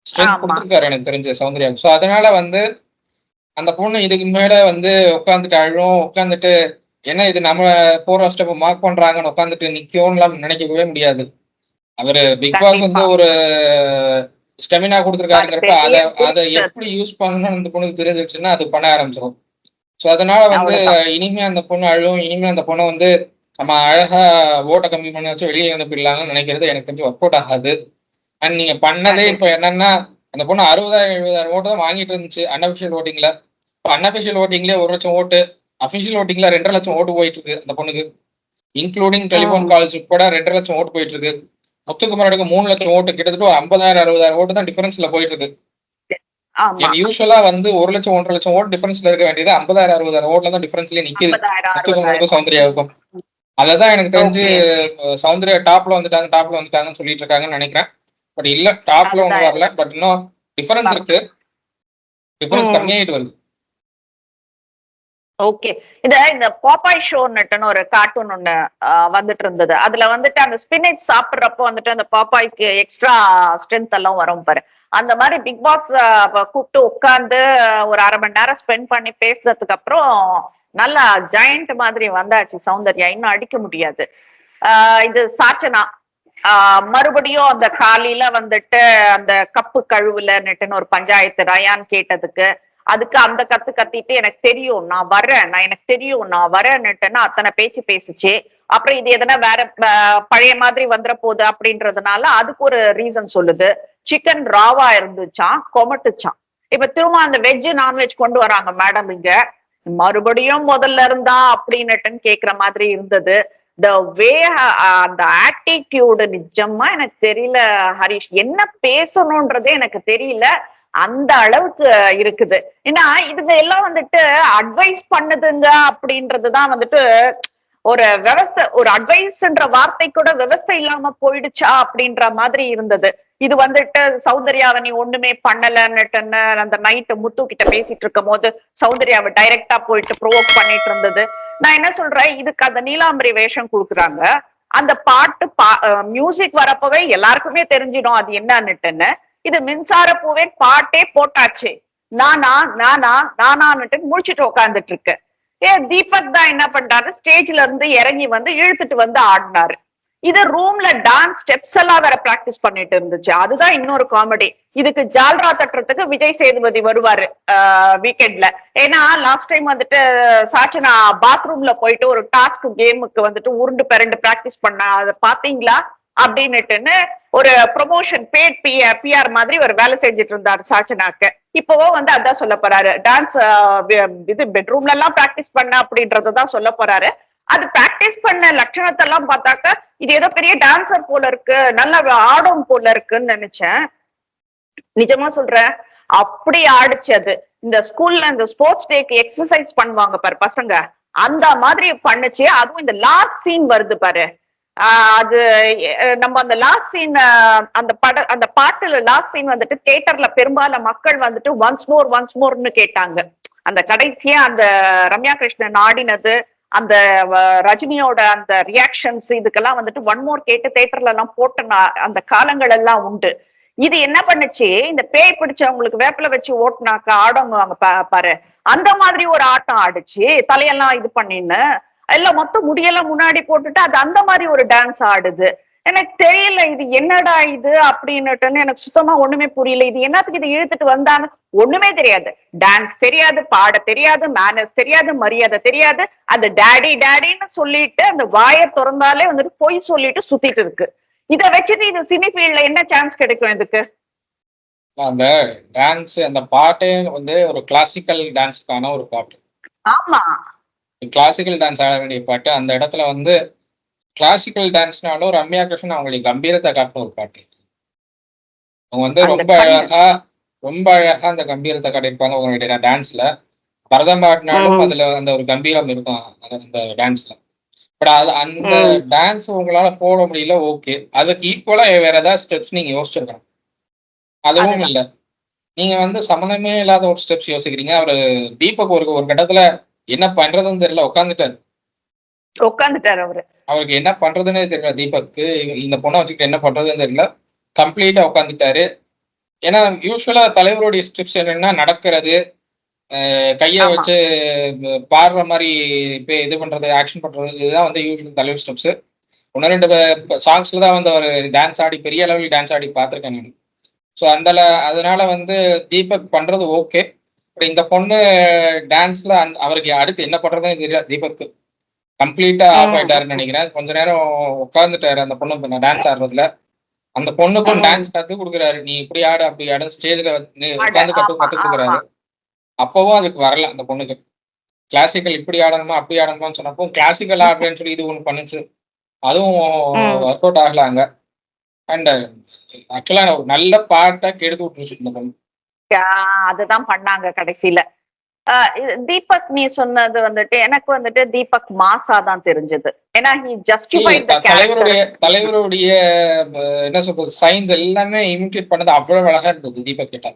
ஸ்ட்ரென்த் கொடுத்துருக்காரு எனக்கு தெரிஞ்ச சௌந்தர்யா. ஸோ அதனால வந்து அந்த பொண்ணு இதுக்கு மேல வந்து உட்காந்துட்டு அழும், உட்காந்துட்டு என்ன இது நம்ம போற ஸ்டெப் மார்க் பண்றாங்கன்னு உட்காந்துட்டு நிக்கும்லாம் நினைக்கவே முடியாது. அவரு பிக் பாஸ் வந்து ஒரு ஸ்டெமினா கொடுத்துருக்காருங்கிறப்ப அதை எப்படி யூஸ் பண்ணணும்னு அந்த பொண்ணுக்கு தெரிஞ்சிருச்சுன்னா அது பண்ண ஆரம்பிச்சிடும். ஸோ அதனால வந்து இனிமே அந்த பொண்ணு அழும், இனிமே அந்த பொண்ணை வந்து நம்ம அழகா ஓட்டை கம்மி பண்ணி வச்சு வெளியே அனுப்பிடலாம்னு நினைக்கிறது எனக்கு தெரிஞ்சு ஒர்க் அவுட் ஆகாது. அண்ட் நீங்க பண்ணதே இப்போ என்னன்னா, அந்த பொண்ணு 60,000-70,000 ஓட்டு தான் வாங்கிட்டு இருந்துச்சு அன்அபிஷியல் ஓட்டிங்ல. இப்போ அன்அபிஷியல் ஓட்டிங்லேயே 1 லட்சம் ஓட்டு, அபிஷியல் ஓட்டிங்ல 2.5 லட்சம் ஓட்டு போயிட்டு இருக்கு அந்த பொண்ணுக்கு. இன்க்ளூடிங் டெலிஃபோன் கால்ஸ் கூட 2.5 லட்சம் ஓட்டு போயிட்டு இருக்கு. முத்துக்குமரனுக்கு 3 லட்சம் ஓட்டு, கிட்டத்தட்ட 50,000-60,000 ஓட்டு தான் டிஃபரன்ஸ்ல போயிட்டு இருக்கு. யூஸ்வலா வந்து 1 லட்சம் 1.5 லட்சம் ஓட்டு டிஃபரன்ஸ்ல இருக்க வேண்டியது 50,000-60,000 ஓட்டுல தான் டிஃபரன்ஸ்லயே நிக்குது முத்துக்குமரனுக்கும் சௌந்தர்யாவுக்கும். அததான் எனக்கு தெரிஞ்சு சௌந்தர்யா டாப்ல வந்துட்டாங்கன்னு சொல்லிட்டு இருக்காங்கன்னு நினைக்கிறேன். பட் இல்ல, டாப்ல ஒண்ணு வரல, பட் இன்னும் டிஃபரன்ஸ் இருக்கு, டிஃபரன்ஸ் கம்மியாயிட்டு வருது. ஓகே, இந்த பாப்பாய் ஷோன்னுட்டுன்னு ஒரு கார்ட்டூன் ஒண்ணு வந்துட்டு இருந்தது. அதுல வந்துட்டு அந்த ஸ்பினச் சாப்பிடுறப்போ வந்துட்டு அந்த பாப்பாய்க்கு எக்ஸ்ட்ரா ஸ்ட்ரென்த் எல்லாம் வரும் பாரு. அந்த மாதிரி பிக் பாஸ் கூப்பிட்டு உட்கார்ந்து ஒரு 1/2 மணி நேரம் ஸ்பெண்ட் பண்ணி பேசுறதுக்கு அப்புறம் நல்லா ஜெயண்ட் மாதிரி வந்தாச்சு சௌந்தர்யா. இன்னும் அடிக்க முடியாது. இது சாச்சனா மறுபடியும் அந்த காலையில வந்துட்டு அந்த கப்பு கழுவுலன்னுட்டுன்னு ஒரு பஞ்சாயத்து ரயான் கேட்டதுக்கு, அதுக்கு அந்த கத்திட்டு எனக்கு தெரியும் நான் வரேன், எனக்கு தெரியும் நான் வரேன்னுட்டுன்னா அத்தனை பேச்சு பேசுச்சு. அப்புறம் இது எதனா வேற பழைய மாதிரி வந்துட போகுது அப்படின்றதுனால அதுக்கு ஒரு ரீசன் சொல்லுது. சிக்கன் ராவா இருந்துச்சான், கொமட்டுச்சான். இப்ப திரும்ப அந்த வெஜ் நான்வெஜ் கொண்டு வராங்க மேடம், இங்க மறுபடியும் முதல்ல இருந்தா அப்படின்னுட்டுன்னு கேக்குற மாதிரி இருந்தது. த வே அந்த ஆட்டிடியூடு நிஜமா எனக்கு தெரியல ஹரிஷ், என்ன பேசணும்ன்றதே எனக்கு தெரியல, அந்த அளவுக்கு இருக்குது. ஏன்னா இதுங்க எல்லாம் வந்துட்டு அட்வைஸ் பண்ணுதுங்க அப்படின்றதுதான் வந்துட்டு ஒரு விவஸ்தை, ஒரு அட்வைஸ்ன்ற வார்த்தை கூட விவஸ்தை இல்லாம போயிடுச்சா அப்படின்ற மாதிரி இருந்தது. இது வந்துட்டு சௌந்தர்யாவை நீ ஒண்ணுமே பண்ணலன்னுட்டுன்னு அந்த நைட்டு முத்து கிட்ட பேசிட்டு இருக்கும் போது சௌந்தர்யாவை டைரக்டா போயிட்டு ப்ரோவோக் பண்ணிட்டு இருந்தது. நான் என்ன சொல்றேன், இதுக்கு அந்த நீலாம்பரி வேஷம் கொடுக்குறாங்க, அந்த பாட்டு மியூசிக் வரப்பவே எல்லாருக்குமே தெரிஞ்சிடும் அது என்னன்னுட்டுன்னு. இது மின்சார பூவே பாட்டே போட்டாச்சு, நானான்னுட்டு முடிச்சுட்டு உட்காந்துட்டு இருக்கு. தீபக் தான் என்ன பண்றாரு, ஸ்டேஜ்ல இருந்து இறங்கி வந்து இழுத்துட்டு வந்து ஆடினாரு. இது ரூம்ல டான்ஸ் ஸ்டெப்ஸ் எல்லாம் வேற பிராக்டிஸ் பண்ணிட்டு இருந்துச்சு. அதுதான் இன்னொரு காமெடி. இதுக்கு ஜால்ரா தட்டுறதுக்கு விஜய் சேதுபதி வருவாரு வீக்கெண்ட்ல. ஏன்னா லாஸ்ட் டைம் வந்துட்டு சாச்சனா பாத்ரூம்ல போயிட்டு ஒரு டாஸ்க் கேமுக்கு வந்துட்டு உருண்டு பிறண்டு பிராக்டிஸ் பண்ண, அதை பாத்தீங்களா அப்படின்னுட்டுன்னு ஒரு ப்ரொமோஷன் பேட் பிஆர் மாதிரி ஒரு வேலை செஞ்சுட்டு இருந்தாரு சாச்சனாக்கு. இப்போவோ வந்து அதான் சொல்ல போறாரு, டான்ஸ் இது பெட்ரூம்ல எல்லாம் பிராக்டிஸ் பண்ண அப்படின்றதான் சொல்ல போறாரு. அது பிராக்டிஸ் பண்ண லட்சணத்தை எல்லாம் பார்த்தாக்க இது ஏதோ பெரிய டான்சர் போல இருக்கு, நல்லா ஆடும் போல இருக்குன்னு நினைச்சேன். நிஜமா சொல்றேன், அப்படி ஆடிச்சு அது. இந்த ஸ்கூல்ல இந்த ஸ்போர்ட்ஸ் டேக்கு எக்ஸசைஸ் பண்ணுவாங்க பாரு பசங்க, அந்த மாதிரி பண்ணுச்சு. அதுவும் இந்த லாஸ்ட் சீன் வருது பாரு, அது நம்ம அந்த லாஸ்ட் சீன் அந்த பாட்டுல லாஸ்ட் சீன் வந்துட்டு தியேட்டர்ல பெரும்பாலும் மக்கள் வந்துட்டு ஒன்ஸ் மோர்னு கேட்டாங்க. அந்த கடைசியா அந்த ரம்யா கிருஷ்ணன் ஆடினது, அந்த ரஜினியோட அந்த ரியாக்ஷன்ஸ் இதுக்கெல்லாம் வந்துட்டு ஒன் மோர் கேட்டு தேட்டர்ல எல்லாம் போட்ட அந்த காலங்கள் எல்லாம் உண்டு. இது என்ன பண்ணுச்சு, இந்த பேய் பிடிச்சவங்களுக்கு வேப்பில வச்சு ஓட்டுனாக்கா ஆடவங்க பாரு, அந்த மாதிரி ஒரு ஆட்டம் ஆடுச்சு, தலையெல்லாம் இது பண்ணின்னு எல்லாம் மொத்தம் முடியெல்லாம் முன்னாடி போட்டுட்டு அது அந்த மாதிரி ஒரு டான்ஸ் ஆடுது. எனக்கு தெரியல இது என்னடா இது அப்படின்னுட்டுன்னு எனக்கு சுத்தமா ஒண்ணுமே புரியல. இது என்னத்துக்கு இது இழுத்துட்டு வந்தான்னு ஒண்ணுமே தெரியாது. டான்ஸ் தெரியாது, பாட தெரியாது, மேனர்ஸ் தெரியாது, மரியாதை தெரியாது. அந்த டாடி டாடின்னு சொல்லிட்டு அந்த வாயை திறந்தாலே வந்துட்டு பொய் சொல்லிட்டு சுத்திட்டு இருக்கு. இத வச்சுட்டு இது சினி ஃபீல்ட்ல என்ன சான்ஸ் கிடைக்கும் இதுக்கு? அந்த டான்ஸ் அந்த பாட்டே வந்து ஒரு கிளாசிக்கல் டான்ஸுக்கான ஒரு பாட்டு. ஆமா, கிளாசிக்கல் டான்ஸ் ஆட வேண்டிய பாட்டு. அந்த இடத்துல வந்து கிளாசிக்கல் டான்ஸ்னாலும் ரம்யா கிருஷ்ணன் அவங்களுடைய கம்பீரத்தை காட்டின ஒரு பாட்டு. அவங்க வந்து ரொம்ப அழகா அந்த கம்பீரத்தை காட்டியிருப்பாங்க அவங்களுடைய டான்ஸ்ல. பரதநாட்டினாலும் அதுல அந்த ஒரு கம்பீரம் இருக்கும் அந்த டான்ஸ்ல. பட் அது அந்த டான்ஸ் உங்களால போட முடியல, ஓகே. அதுக்கு ஈக்குவலா வேற ஏதாவது ஸ்டெப்ஸ் நீங்க யோசிச்சிருக்கணும். அதுவும் இல்ல. நீங்க வந்து சம்மந்தமே இல்லாத ஒரு ஸ்டெப்ஸ் யோசிக்கிறீங்க. அவரு தீபக் ஒரு கட்டத்துல என்ன பண்றதுன்னு தெரியல, உட்காந்துட்டாரு அவரு. அவருக்கு என்ன பண்றதுன்னே தெரியல. தீபக்கு இந்த பொண்ணை வச்சுக்கிட்டு என்ன பண்றதுன்னு தெரியல, கம்ப்ளீட்டா உட்காந்துட்டாரு. ஏன்னா யூஸ்வலா தலைவருடைய ஸ்டெப்ஸ் என்னன்னா நடக்கிறது, கையை வச்சு பாடுற மாதிரி இது பண்றது, ஆக்ஷன் பண்றது, இதுதான் வந்து யூஸ்வல் தலைவர் ஸ்டெப்ஸ். ஒன்று ரெண்டு சாங்ஸ்ல தான் வந்து அவர் டான்ஸ் ஆடி பெரிய அளவில் டான்ஸ் ஆடி பார்த்துருக்கேன் நான். ஸோ அதனால வந்து தீபக் பண்றது ஓகே. பட் இந்த பொண்ணு டான்ஸ்ல அவருக்கு அடுத்து என்ன பண்றதுன்னு தெரியல. தீபக் கம்ப்ளீட்டா ஆஃப் ஆயிட்டாருன்னு நினைக்கிறேன். கொஞ்ச நேரம் உட்காந்துட்டாரு அந்த பொண்ணு டான்ஸ் ஆடுறதுல. அந்த பொண்ணுக்கும் டான்ஸ் கத்து கொடுக்குறாரு, நீ இப்படி ஆடு அப்படி ஆடு, ஸ்டேஜ்ல உட்காந்து கத்து கொடுக்குறாரு. அப்பவும் அதுக்கு வரல அந்த பொண்ணுக்கு. கிளாசிக்கல் இப்படி ஆடணுமா அப்படி ஆடணுமான்னு சொன்னப்போ கிளாசிக்கல் ஆடுறேன்னு சொல்லி இது ஒண்ணு பண்ணுச்சு. அதுவும் ஒர்க் அவுட் ஆகலாங்க. அண்ட் ஆக்சுவலா ஒரு நல்ல பாட்டை கெடுத்து விட்டுருச்சு இந்த பொண்ணு. அதுதான் பண்ணாங்க கடைசியில. தீபக் நீ சொன்னது வந்துட்டு எனக்கு வந்துட்டு தீபக் மாசா தான் தெரிஞ்சது. ஏன்னா he justified the character. தலைவருடைய என்ன சொல்றது சைன்ஸ் எல்லாமே இமிட்டேட் பண்ணது அவ்வளவு அழகா இருந்தது தீபக் கிட்ட.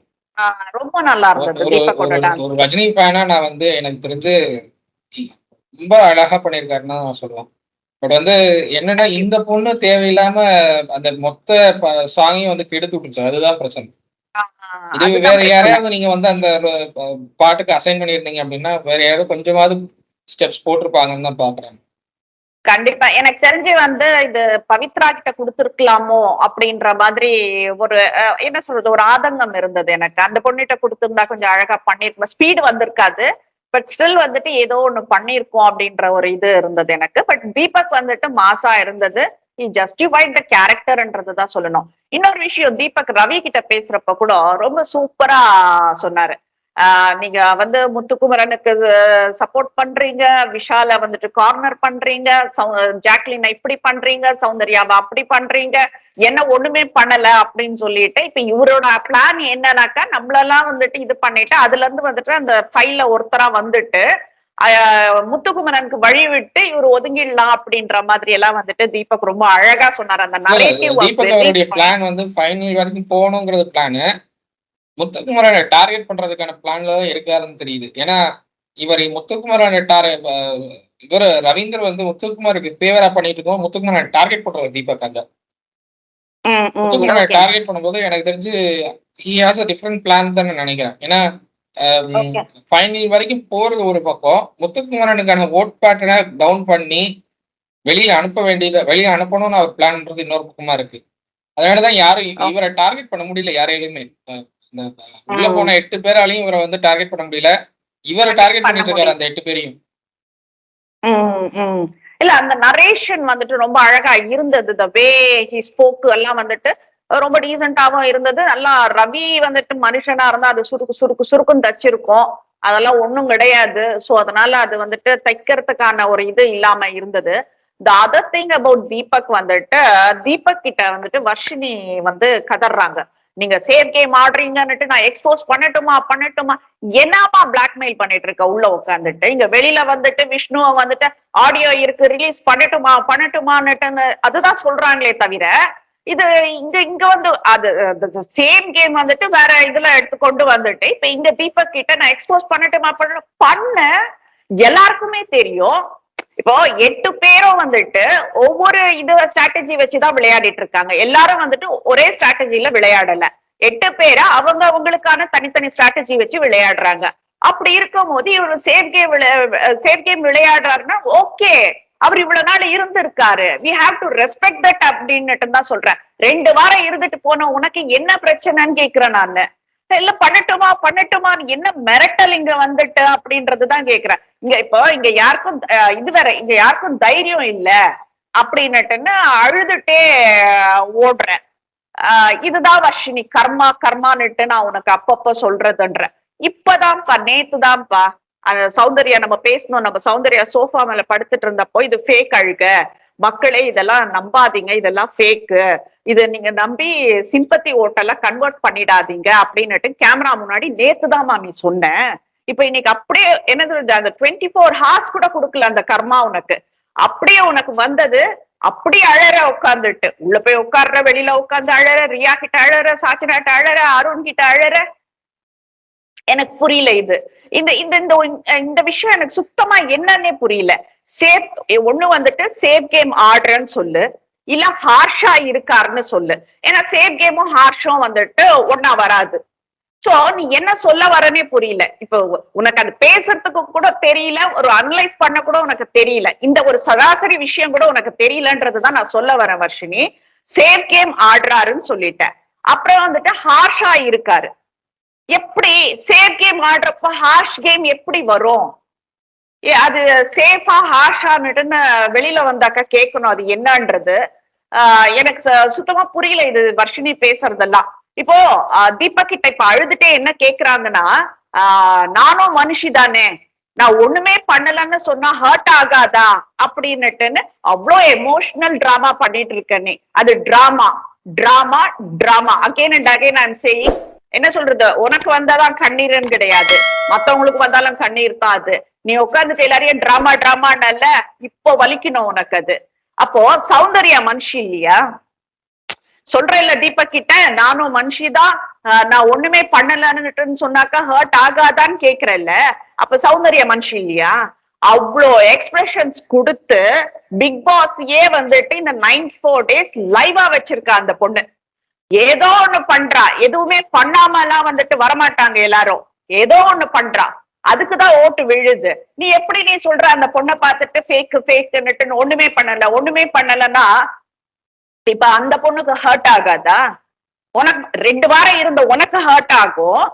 ரொம்ப நல்லா இருந்தது தீபக்கோட டான்ஸ். ஒரு ரஜினி ஃபேனா நான் வந்து எனக்கு தெரிஞ்சு ரொம்ப அழகா பண்ணியிருக்காருன்னு நான் சொல்லுவேன். பட் வந்து என்னன்னா இந்த பொண்ணு தேவையில்லாம அந்த மொத்த சாங்கையும் வந்து கெடுத்து விட்டுருச்சு. அதுதான் பிரச்சனை. இது வேற யாரையாவது நீங்க வந்து அந்த பாட்டுக்கு அசைன் பண்ணிருந்தீங்க அப்படின்னா வேற யாராவது கொஞ்சமாவது ஸ்டெப்ஸ் போட்டிருப்பாங்கன்னு தான் பாக்குறேன். கண்டிப்பா எனக்கு தெரிஞ்சு வந்து இது பவித்ரா கிட்ட கொடுத்துருக்கலாமோ அப்படின்ற மாதிரி ஒரு என்ன சொல்றது ஒரு ஆதங்கம் இருந்தது எனக்கு. அந்த பொண்ணிட்ட கொடுத்திருந்தா கொஞ்சம் அழகா பண்ணிருக்கோம், ஸ்பீடு வந்திருக்காது, பட் ஸ்டில் வந்துட்டு ஏதோ ஒண்ணு பண்ணிருக்கோம் அப்படின்ற ஒரு இது இருந்தது எனக்கு. பட் தீபக் வந்துட்டு மாசா இருந்தது. he justified the characterன்றதுதான் சொல்லணும். இன்னொரு விஷயம், தீபக் ரவி கிட்ட பேசுறப்ப கூட ரொம்ப சூப்பரா சொன்னாரு. நீங்க வந்து முத்துக்குமரனுக்கு சப்போர்ட் பண்றீங்க, விஷால வந்துட்டு கார்னர் பண்றீங்க, ஜாக்லினை இப்படி பண்றீங்க, சௌந்தர்யாவை அப்படி பண்றீங்க, என்ன ஒண்ணுமே பண்ணல அப்படின்னு சொல்லிட்டு இப்ப இவரோட பிளான் என்னன்னாக்கா நம்மளெல்லாம் வந்துட்டு இது பண்ணிட்டு அதுல இருந்து வந்துட்டு அந்த ஃபைல்ல ஒருத்தரா வந்துட்டு முத்துக்குமரனுக்கு வழி விட்டு இவர் ஒதுங்கிடலாம் அப்படின்ற மாதிரி எல்லாம் வந்துட்டு தீபக் ரொம்ப அழகா சொன்னார். அந்த நரேட்டிவ் தீபக் அவருடைய பிளான் வந்து ஃபைனல் வரைக்கும் போகணுங்கிறது பிளானு. முத்துக்குமரனை டார்கெட் பண்றதுக்கான பிளான்ல தான் இருக்காருன்னு தெரியுது. ஏன்னா முத்துக்குமரனை இவர் ரவீந்தர் வந்து முத்துக்குமாருக்கு ஃபேவரா பண்ணிட்டு இருக்கோம், முத்துக்குமரனை டார்கெட் பண்றாரு தீபக். அங்க முத்துக்குமரனை டார்கெட் பண்ணும்போது எனக்கு தெரிஞ்சு he has a different plan தான் நினைக்கிறேன். ஏன்னா ஃபைனல் வரைக்கும் போறது ஒரு பக்கம், முத்துக்குமரனுக்கான ஓட் பேட்டர்னை டவுன் பண்ணி வெளியில அனுப்பணும்னு அவர் பிளான்ன்றது இன்னொரு பக்கமா இருக்கு. அதனாலதான் யாரும் இவரை டார்கெட் பண்ண முடியல யாரையுமே. உள்ள போன 8 பேராலையும் இவரை வந்து டார்கெட் பண்ண முடியல. இவரை டார்கெட் பண்ணிட்டு இருக்காரு அந்த 8 பேரையும். இல்ல அந்த நரேஷன் வந்துட்டு ரொம்ப அழகா இருந்தது. the way he spoke எல்லாம் வந்துட்டு ரொம்ப டீசென்டாவும் இருந்தது. நல்லா ரவி வந்துட்டு மனுஷனா இருந்தா அது சுருக்குன்னு தச்சிருக்கும், அதெல்லாம் ஒண்ணும் கிடையாது. சோ அதனால அது வந்துட்டு தைக்கிறதுக்கான ஒரு இது இல்லாம இருந்தது. the other thing about Deepak வந்துட்டு தீபக் கிட்ட வந்துட்டு வர்ஷினி வந்து கதறாங்க, நீங்க சேஃப் கேம் ஆடுறீங்கன்னுட்டு நான் எக்ஸ்போஸ் பண்ணட்டுமா என்னமா பிளாக்மெயில் பண்ணிட்டு இருக்க உள்ள உட்காந்துட்டு, இங்க வெளியில வந்துட்டு விஷ்ணுவ வந்துட்டு ஆடியோ இருக்கு ரிலீஸ் பண்ணட்டுமான்னுட்டு அதுதான் சொல்றாங்களே தவிர இது இங்க வந்து அது சேம் கேம் வந்துட்டு வேற இதுல எடுத்துக்கொண்டு வந்துட்டு இப்ப இங்க தீபக் கிட்ட நான் எக்ஸ்போஸ் பண்ணட்டுமா பண்ண எல்லாருக்குமே தெரியும். இப்போ 8 பேரும் வந்துட்டு ஒவ்வொரு இது ஸ்ட்ராட்டஜி வச்சுதான் விளையாடிட்டு இருக்காங்க. எல்லாரும் வந்துட்டு ஒரே ஸ்ட்ராட்டஜில விளையாடல. 8 பேரை அவங்க அவங்களுக்கான தனித்தனி ஸ்ட்ராட்டஜி வச்சு விளையாடுறாங்க. அப்படி இருக்கும் போது இவர் சேஃப் கேம் விளையாடுறாருன்னா ஓகே, அவர் இவ்வளவு நாள் இருந்திருக்காரு, we have to respect that அப்படின்னுட்டு தான் சொல்றேன். 2 வாரம் இருந்துட்டு போன உனக்கு என்ன பிரச்சனைன்னு கேக்குறேன் நானு. இல்ல பண்ணட்டுமான்னு என்ன மிரட்டல் இங்க வந்துட்டு அப்படின்றதுதான் கேக்குறேன். இங்க யாருக்கும் இது வேற, இங்க யாருக்கும் தைரியம் இல்ல அப்படின்னுட்டுன்னு அழுதுட்டே ஓடுறேன். இதுதான் வர்ஷினி கர்மான்னுட்டு நான் உனக்கு அப்பப்ப சொல்றதுன்ற. இப்பதான்ப்பா நேத்துதான்ப்பா சௌந்தர்யா நம்ம பேசணும், நம்ம சௌந்தர்யா சோஃபா மேல படுத்துட்டு இருந்தப்போ இது ஃபேக் அழுக, மக்களே இதெல்லாம் நம்பாதீங்க, இதெல்லாம் ஃபேக்கு, இத நீங்க நம்பி சிம்பத்தி ஓட்டெல்லாம் கன்வெர்ட் பண்ணிடாதீங்க அப்படின்னுட்டு கேமரா முன்னாடி நேத்துதான்மா நீ சொன்ன. இப்ப இன்னைக்கு அப்படியே என்னது, அந்த 24 ஹார்ஸ் கூட கொடுக்கல அந்த கர்மா உனக்கு. அப்படியே உனக்கு வந்தது, அப்படியே அழற உட்கார்ந்துட்டு, உள்ள போய் உட்கார்ற, வெளியில உட்கார்ந்து அழற, ரியா கிட்ட அழற, சாச்சினாட்ட அழற, அருண் கிட்ட அழற. எனக்கு புரியல இது. இந்த இந்த இந்த விஷயம் எனக்கு சுத்தமா என்னன்னே புரியல. சேஃப் ஒண்ணு வந்துட்டு சேஃப் கேம் ஆடுறேன்னு சொல்லு, இல்ல ஹார்ஷா இருக்காருன்னு சொல்லு. ஏன்னா சேஃப் கேமும் ஹார்ஷும் வந்துட்டு ஒன்னா வராது. சோ நீ என்ன சொல்ல வரனே புரியல. இப்போ உனக்கு அது பேசுறதுக்கு கூட தெரியல, ஒரு அனலைஸ் பண்ண கூட உனக்கு தெரியல, இந்த ஒரு சராசரி விஷயம் கூட உனக்கு தெரியலன்றதுதான் நான் சொல்ல வரேன் வர்ஷினி. சேஃப் கேம் ஆடுறாருன்னு சொல்லிட்டேன், அப்புறம் வந்துட்டு ஹார்ஷா இருக்காரு. எப்படி சேஃப் கேம் ஆடுறப்ப ஹார்ஷ் கேம் எப்படி வரும்? அது சேஃபா ஹார்ஷான்னுட்டுன்னு வெளியில வந்தாக்கா கேட்கணும் அது என்னன்றது. எனக்கு சுத்தமா புரியல இது வர்ஷினி பேசுறதெல்லாம். இப்போ தீபக் கிட்ட இப்ப அழுதுட்டே என்ன கேக்குறாங்கன்னா, நானும் மனுஷி தானே, நான் ஒண்ணுமே பண்ணலன்னு சொன்னா ஹர்ட் ஆகாதா அப்படின்னுட்டுன்னு அவ்வளோ எமோஷனல் டிராமா பண்ணிட்டு இருக்கேனே. அது drama drama drama again and again I'm saying. என்ன சொல்றது, உனக்கு வந்தாதான் கண்ணீர்ன்னு கிடையாது, மத்தவங்களுக்கு வந்தாலும் கண்ணீர் தான் அது. நீ உட்கார்ந்துட்டு எல்லாரையும் டிராமான்னு இப்போ வலிக்கணும் உனக்கு அது. அப்போ சௌந்தர்யா மனுஷி இல்லையா? சொல்றேன் இல்ல தீபக் கிட்ட, நானும் மனுஷிதான், நான் ஒண்ணுமே பண்ணலன்னு சொன்னாக்கா ஹர்ட் ஆகாதான்னு கேக்குறேன்ல, அப்ப சௌந்தர்யா மனுஷி இல்லையா? அவ்வளோ எக்ஸ்பிரஷன்ஸ் கொடுத்து பிக் பாஸ் வந்துட்டு இந்த 94 days லைவா வச்சிருக்கா அந்த பொண்ணு. ஏதோ ஒண்ணு பண்றா, எதுவுமே பண்ணாம எல்லாம் வந்துட்டு வரமாட்டாங்க எல்லாரும், ஏதோ ஒண்ணு பண்றா, அதுக்குதான் ஓட்டு விழுது. நீ எப்படி நீ சொல்ற அந்த பொண்ணை பார்த்துட்டு ஃபேக்குன்னுட்டு ஒண்ணுமே பண்ணலன்னா இப்ப அந்த பொண்ணுக்கு ஹர்ட் ஆகாதா? உனக்கு 2 வாரம் இருந்த உனக்கு ஹர்ட் ஆகும்,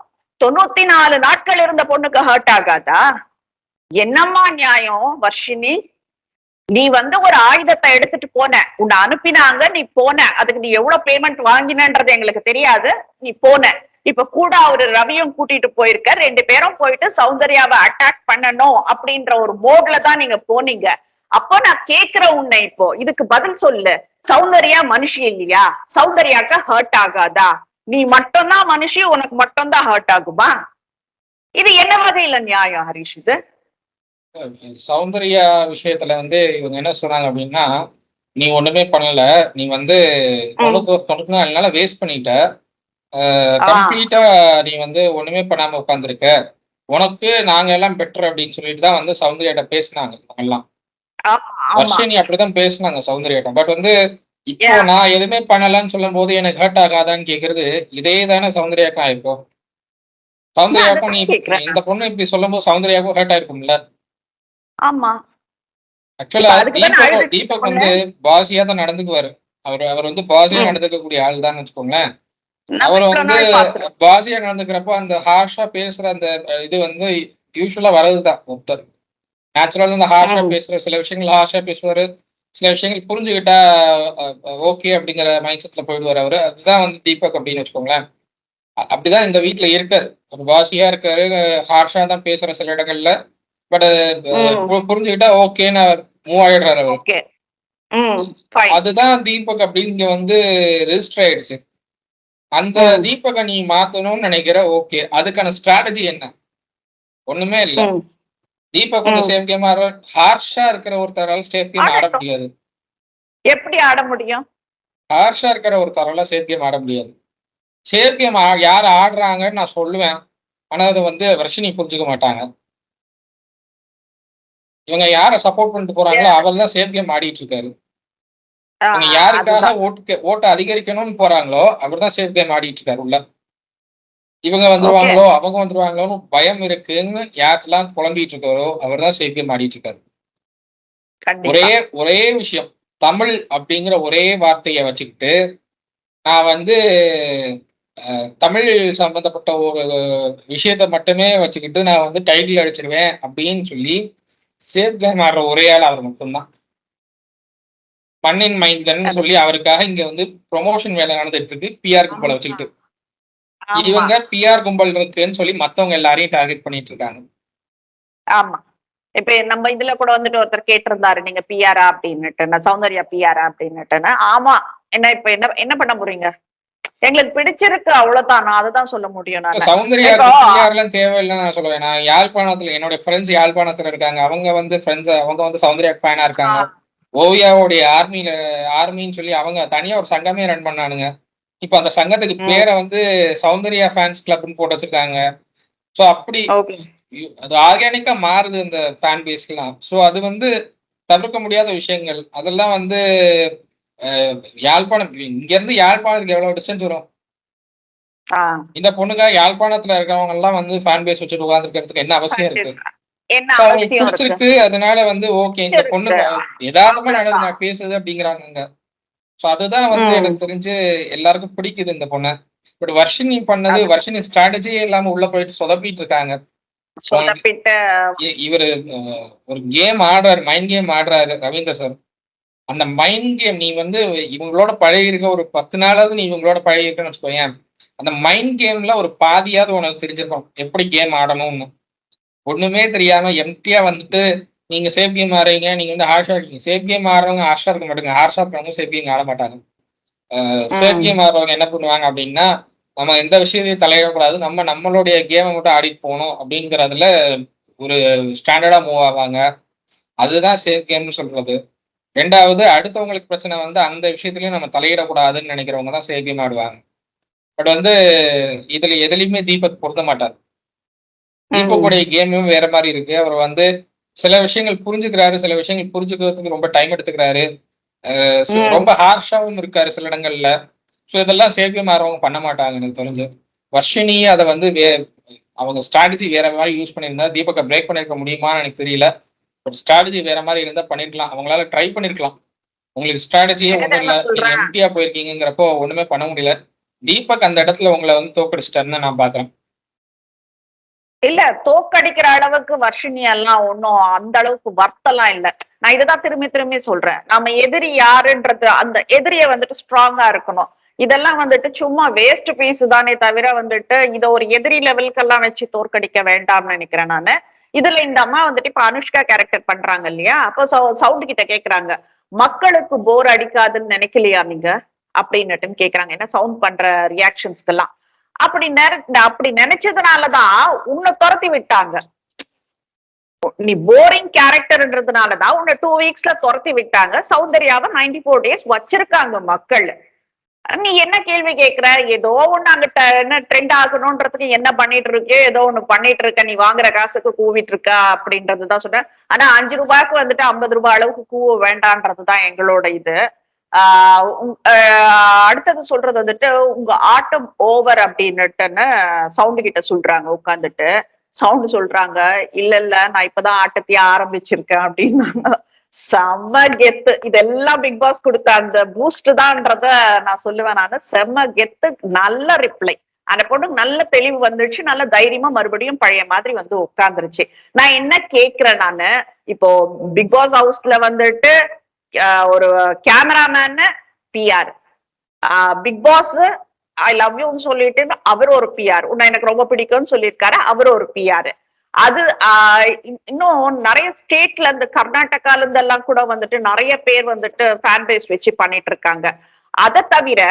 94 நாட்கள் இருந்த பொண்ணுக்கு ஹர்ட் ஆகாதா? என்னம்மா நியாயம் வர்ஷினி? நீ ஒரு ஆயுதத்தை எடுத்துட்டு போன, உன்னை அனுப்பினாங்க, நீ போன, அதுக்கு நீ எவ்வளவு பேமெண்ட் வாங்கினன்றது எங்களுக்கு தெரியாது, நீ போன. இப்ப கூட அவரு ரவியும் கூட்டிட்டு போயிருக்க, 2 பேரும் போயிட்டு சௌந்தர்யாவை அட்டாக் பண்ணணும் அப்படின்ற ஒரு மோட்ல தான் நீங்க போனீங்க. அப்போ நான் கேக்குற உன்னை, இப்போ இதுக்கு பதில் சொல்லு. சௌந்தர்யா மனுஷி இல்லையா? சௌந்தர்யாக்கு ஹர்ட் ஆகாதா? நீ மட்டும்தான் மனுஷி, உனக்கு மட்டும்தான் ஹர்ட் ஆகுமா? இது என்ன வகையில நியாயம் ஹரிஷ் இது? சௌந்தர்யா விஷயத்துல இவங்க என்ன சொன்னாங்க அப்படின்னா, நீ ஒண்ணுமே பண்ணல, நீ 94 நாள் வேஸ்ட் பண்ணிட்ட, கம்ப்ளீட்டா நீ ஒண்ணுமே பண்ணாம உட்காந்துருக்க, உனக்கு நாங்க எல்லாம் பெட்டர் அப்படின்னு சொல்லிட்டு தான் சௌந்தர்யாட்ட பேசினாங்க அவங்க எல்லாம். வர்ஷினி அப்படிதான் பேசினாங்க சௌந்தர்யாட்ட. பட் இப்போ நான் எதுவுமே பண்ணலன்னு சொல்லும் போது எனக்கு ஹர்ட் ஆகாதான்னு கேக்குறது இதே தானே சௌந்தர்யாக்கும் ஆயிருக்கும். சௌந்தர்யாக்கும் நீ இந்த பொண்ணு இப்படி சொல்லும் போது சௌந்தர்யாக்கும் ஹர்ட் ஆயிருக்கும்ல. ஆமா, ஆக்சுவலா தீபக் பாசியா தான் நடந்துக்குவாரு. அவர் பாசியா நடந்துக்கக்கூடிய ஆள் தான் வச்சுக்கோங்களேன். அவர் பாசியா நடந்துக்கிறப்போ அந்த ஹார்ஷா பேசுற அந்த இது யூஸ்வலா வர்றதுதான். ஒருத்தர் நேச்சுரலா ஹார்ஷா பேசுற சில விஷயங்கள் ஹார்ஷா பேசுவாரு, சில விஷயங்கள் புரிஞ்சுக்கிட்டா ஓகே அப்படிங்கிற மைண்ட் செட்ல போயிடுவாரு அவரு. அதுதான் தீபக் அப்படின்னு வச்சுக்கோங்களேன். அப்படிதான் இந்த வீட்டுல இருக்காரு, ஒரு பாசியா இருக்காரு, ஹார்ஷா தான் பேசுற சில இடங்கள்ல. பட் புரிஞ்சுக்கிட்டா ஓகே நான் மூவ் ஆயிடுறாரு அவரு. அதுதான் தீபக் அப்படின்னு இங்க ரெஜிஸ்டர் ஆயிடுச்சு. அந்த தீபக நீ மாத்தணும்னு நினைக்கிற, ஓகே, அதுக்கான ஸ்ட்ராட்டஜி என்ன? ஒண்ணுமே இல்ல. தீபக் சேஃப் கேம் ஆடுற, ஹார்ஷா இருக்கிற ஒருத்தரால சேஃப் கேம் ஆட முடியாது. எப்படி ஆட முடியும்? ஹார்ஷா இருக்கிற ஒருத்தரால சேஃப் கேம் ஆட முடியாது. சேஃப் கேம் யார் ஆடுறாங்கன்னு நான் சொல்லுவேன், ஆனா அது வர்ஷினி புரிஞ்சுக்க மாட்டாங்க. இவங்க யாரை சப்போர்ட் பண்ணிட்டு போறாங்களோ அவர் தான் சேஃப் கேம் ஆடிட்டு இருக்காரு. இவங்க ஆஹ் யாருக்காக அதுதான் ஓட்டை அதிகரிக்கணும்னு போறாங்களோ அவர் தான் சேஃப் கேம் ஆடிட்டு இருக்காரு உள்ள. இவங்க ஓகே. வந்துருவாங்களோ அவங்க வந்துருவாங்களோன்னு பயம் இருக்குன்னு யாரெல்லாம் புலம்பிட்டு இருக்காரோ அவர் தான் சேஃப் கேம் ஆடிட்டு இருக்காரு. ஒரே கண்டிப்பா. ஒரே விஷயம், தமிழ் அப்படிங்கிற ஒரே வார்த்தையை வச்சுக்கிட்டு நான் வந்து தமிழ் சம்பந்தப்பட்ட ஒரு விஷயத்த மட்டுமே வச்சுக்கிட்டு நான் வந்து டைட்டில் அடிச்சிருவேன் அப்படின்னு சொல்லி சேஃப் கேம் ஆடுற ஒரே ஆள் அவர் மட்டும்தான். மண்ணின் மைந்தன் அது- சொல்லி அவருக்காக இங்க வந்து ப்ரொமோஷன் வேலை நடந்துட்டு இருக்கு பிஆர் கும்பலை ஆமா வச்சுக்கிட்டு. ஆமா இவங்க பிஆர் கும்பல் இருக்குன்னு சொல்லி மத்தவங்க எல்லாரையும் டார்கெட் பண்ணிட்டு இருக்காங்க. ஆமா. இப்ப நம்ம இதுல கூட வந்துட்டு ஒருத்தர் கேட்டிருந்தாரு, நீங்க பிஆரா அப்படின்னுட்டு, நான் சௌந்தர்யா பிஆரா அப்படின்னுட்டுன்னு. ஆமா. என்ன இப்ப என்ன என்ன பண்ண போறீங்க? எங்களுக்கு பிடிச்சிருக்கு, அவ்வளவுதான். நான் அதுதான் சொல்ல முடியும் நானு. இப்போ சௌந்தர்யாவுக்கு பிஆர் எல்லாம் தேவையில்லைன்னு நான் சொல்லுவேன். நான் யாழ்ப்பாணத்துல என்னோட ஃப்ரெண்ட்ஸ் யாழ்ப்பாணத்துல இருக்காங்க. அவங்க வந்து ஃப்ரெண்ட்ஸ், அவங்க வந்து சௌந்தர்யா ஃபேனா இருக்காங்க. ஆஹ் ஓவியாவுடைய ஆர்மின்னு சொல்லி அவங்க தனியா ஒரு சங்கமே ரன் பண்ணானுங்க. இப்ப அந்த சங்கத்துக்கு உம் பேரை வந்து சௌந்தர்யா ஃபேன்ஸ் கிளப்னு போட்டு வச்சிருக்காங்க. ஸோ அப்படி ஓகே. அது ஆர்கானிக்கா மாறுது இந்த ஃபேன் பேஸ்லாம். ஸோ அது வந்து தவிர்க்க முடியாத விஷயங்கள். அதெல்லாம் வந்து யாழ்ப்பாணம் இங்க இருந்து யாழ்ப்பாணத்துக்கு எவ்வளவு டிஸ்டன்ஸ் வரும்? ஆஹ் இந்த பொண்ணுக்காக யாழ்ப்பாணத்துல இருக்கிறவங்க எல்லாம் வந்து ஃபேன் பேஸ் வச்சுட்டு உட்காந்துருக்கிறதுக்கு என்ன அவசியம் இருக்கு? என்ன So அவங்களுக்கு அவசியம் இருக்கு? பிடிச்சிருக்கு, அதனால வந்து ஓகே இந்த பொண்ணு பிடிச்சிருக்கு, யதார்த்தமா அவ்வளவுதான். பேசுது அப்படிங்கிறாங்க. ஸோ அதுதான் வந்து உம் எனக்கு தெரிஞ்சு எல்லாருக்கும் பிடிக்குது இந்த பொண்ணை. பட் வர்ஷினி பண்ணது, அதுதான் வர்ஷினி ஸ்ட்ராட்டஜியே இல்லாம உள்ள போயிட்டு சொதப்பிட்டு இருக்காங்க. உங்களுக்கு சொதப்பிட்டு. இவரு ஒரு கேம் ஆடுறாரு, மைண்ட் கேம் ஆடுறாரு ரவீந்தர் சார். அந்த மைண்ட் கேம் நீ வந்து இவங்களோட பழகி இருக்க ஒரு 10 நாளாவது நீ இவங்களோட பழகி இருக்கன்னு வச்சுக்கோயேன். அந்த மைண்ட் கேம்ல ஒரு பாதியாவது உனக்கு தெரிஞ்சிருக்கும் எப்படி கேம் ஆடணும்னு. ஒண்ணுமே தெரியாம எம்டியா வந்துட்டு நீங்க சேஃப் கேம் ஆடுறீங்க, நீங்க வந்து ஹார்ஷா இருக்கீங்க. சேஃப் கேம் ஆடுறவங்க ஹார்ஷா இருக்க மாட்டாங்க, ஹார்ஷா இருக்கிறவங்க சேஃப் கேம் ஆட மாட்டாங்க. சேஃப் உம் கேம் ஆடுறவங்க என்ன பண்ணுவாங்க அப்படின்னா, நம்ம எந்த விஷயத்தையும் தலையிடக்கூடாது, நம்மளுடைய கேமை மட்டும் ஆடிட்டு போகணும் அப்படிங்கிறதுல ஒரு ஸ்டாண்டர்டா மூவ் ஆவாங்க. அதுதான் சேஃப் கேம்னு சொல்றது. ரெண்டாவது, அடுத்தவங்களுக்கு பிரச்சனை வந்து அந்த விஷயத்துலயும் நம்ம தலையிடக்கூடாதுன்னு நினைக்கிறவங்க தான் சேஃப் கேம் ஆடுவாங்க. பட் வந்து இதுல எதுலையுமே தீபக் பொருந்த மாட்டார். உம் தீபக்குடைய கேமும் வேற மாதிரி இருக்கு. அவர் வந்து சில விஷயங்கள் புரிஞ்சுக்கிறாரு, சில விஷயங்கள் புரிஞ்சுக்கிறதுக்கு ரொம்ப டைம் எடுத்துக்கிறாரு. உம் ரொம்ப ஹார்ஷாவும் இருக்காரு சில இடங்கள்ல. ஸோ இதெல்லாம் சேஃப்கே மாறவங்க பண்ண மாட்டாங்க எனக்கு தெரிஞ்சு. வர்ஷினி அதை வந்து அவங்க ஸ்ட்ராட்டஜி வேற மாதிரி யூஸ் பண்ணியிருந்தா தீபக்கை பிரேக் பண்ணிருக்க முடியுமான்னு எனக்கு தெரியல. பட் ஸ்ட்ராட்டஜி வேற மாதிரி இருந்தா பண்ணிருக்கலாம், அவங்களால ட்ரை பண்ணிருக்கலாம். உங்களுக்கு ஸ்ட்ராட்டஜியே என்ன ஒன்றும் தெரியுமா இல்லை, நீங்க சொல்றேன்? எம்டியா போயிருக்கீங்கிறப்போ ஒண்ணுமே பண்ண முடியல. தீபக் அந்த இடத்துல உங்களை வந்து தோக்கடிச்சிட்டாருன்னு நான் பாக்குறேன். இல்ல, தோக்கடிக்கிற அளவுக்கு வர்ஷினி எல்லாம் ஒன்னும் அந்த அளவுக்கு வர்த்தெல்லாம் இல்ல. நான் இதுதான் திரும்பி திரும்பி சொல்றேன். நம்ம எதிரி யாருன்றது, அந்த எதிரிய வந்துட்டு ஸ்ட்ராங்கா இருக்கணும். இதெல்லாம் வந்துட்டு சும்மா வேஸ்ட் பீஸ் தானே தவிர வந்துட்டு இத ஒரு எதிரி லெவலுக்கெல்லாம் வச்சு தோற்கடிக்க வேண்டாம்னு நினைக்கிறேன் நானு. இதுல இந்த அம்மா வந்துட்டு இப்ப அனுஷ்கா கேரக்டர் பண்றாங்க இல்லையா, அப்போ சவுண்ட் கிட்ட கேக்குறாங்க, மக்களுக்கு போர் அடிக்காதுன்னு நினைக்கலையா நீங்க அப்படின்னுட்டுன்னு கேக்குறாங்க. என்ன சவுண்ட் பண்ற ரியாக்ஷன்ஸ்க்கெல்லாம் அப்படி நினைச்சதுனாலதான் உன்னை துரத்தி விட்டாங்க. நீ போரிங் கேரக்டர்ன்றதுனாலதான் உன்னை 2 வீக்ஸ்ல துரத்தி விட்டாங்க. சௌந்தர்யாவை 94 days வச்சிருக்காங்க மக்கள். நீ என்ன கேள்வி கேட்கிற? ஏதோ ஒண்ணு அங்க என்ன ட்ரெண்ட் ஆகணும்ன்றதுக்கு என்ன பண்ணிட்டு இருக்கு, ஏதோ ஒண்ணு பண்ணிட்டு இருக்க, நீ வாங்குற காசுக்கு கூவிட்டு இருக்க அப்படின்றதுதான் சொல்றேன். ஆனா 5 ரூபாய்க்கு வந்துட்டு 50 ரூபாய் அளவுக்கு கூவ வேண்டான்றதுதான் எங்களோட இது. அடுத்தது சொல்றது வந்துட்டு, உங்க ஆட்டம் ஓவர் அப்படின்னுட்டுன்னு சவுண்டு கிட்ட சொல்றாங்க உட்காந்துட்டு. சவுண்ட் சொல்றாங்க, இல்ல இல்ல நான் இப்பதான் ஆட்டத்தையே ஆரம்பிச்சிருக்கேன் அப்படின்னு. செம்ம கெத்து. இதெல்லாம் பிக் பாஸ் கொடுத்த அந்த பூஸ்ட் தான்றத நான் சொல்லுவேன் நானு. செம்ம கெத்து. நல்ல ரிப்ளை. அந்த பொண்ணு நல்ல தெளிவு வந்துருச்சு, நல்ல தைரியமா மறுபடியும் பழைய மாதிரி வந்து உட்கார்ந்துருச்சு. நான் என்ன கேக்குறேன் நானு, இப்போ பிக் பாஸ் ஹவுஸ்ல வந்துட்டு ஒரு cameraman PR, Bigg Boss I love யூன்னு சொல்லிட்டு அவர் ஒரு பிஆர், உன்னை எனக்கு ரொம்ப பிடிக்கும்னு சொல்லியிருக்காரு, அவர் ஒரு பிஆர். அது இன்னும் நிறைய ஸ்டேட்ல இருந்து, கர்நாடகால இருந்து எல்லாம் கூட வந்துட்டு நிறைய பேர் வந்துட்டு ஃபேன் பேஸ் வச்சு பண்ணிட்டு இருக்காங்க. அதை தவிர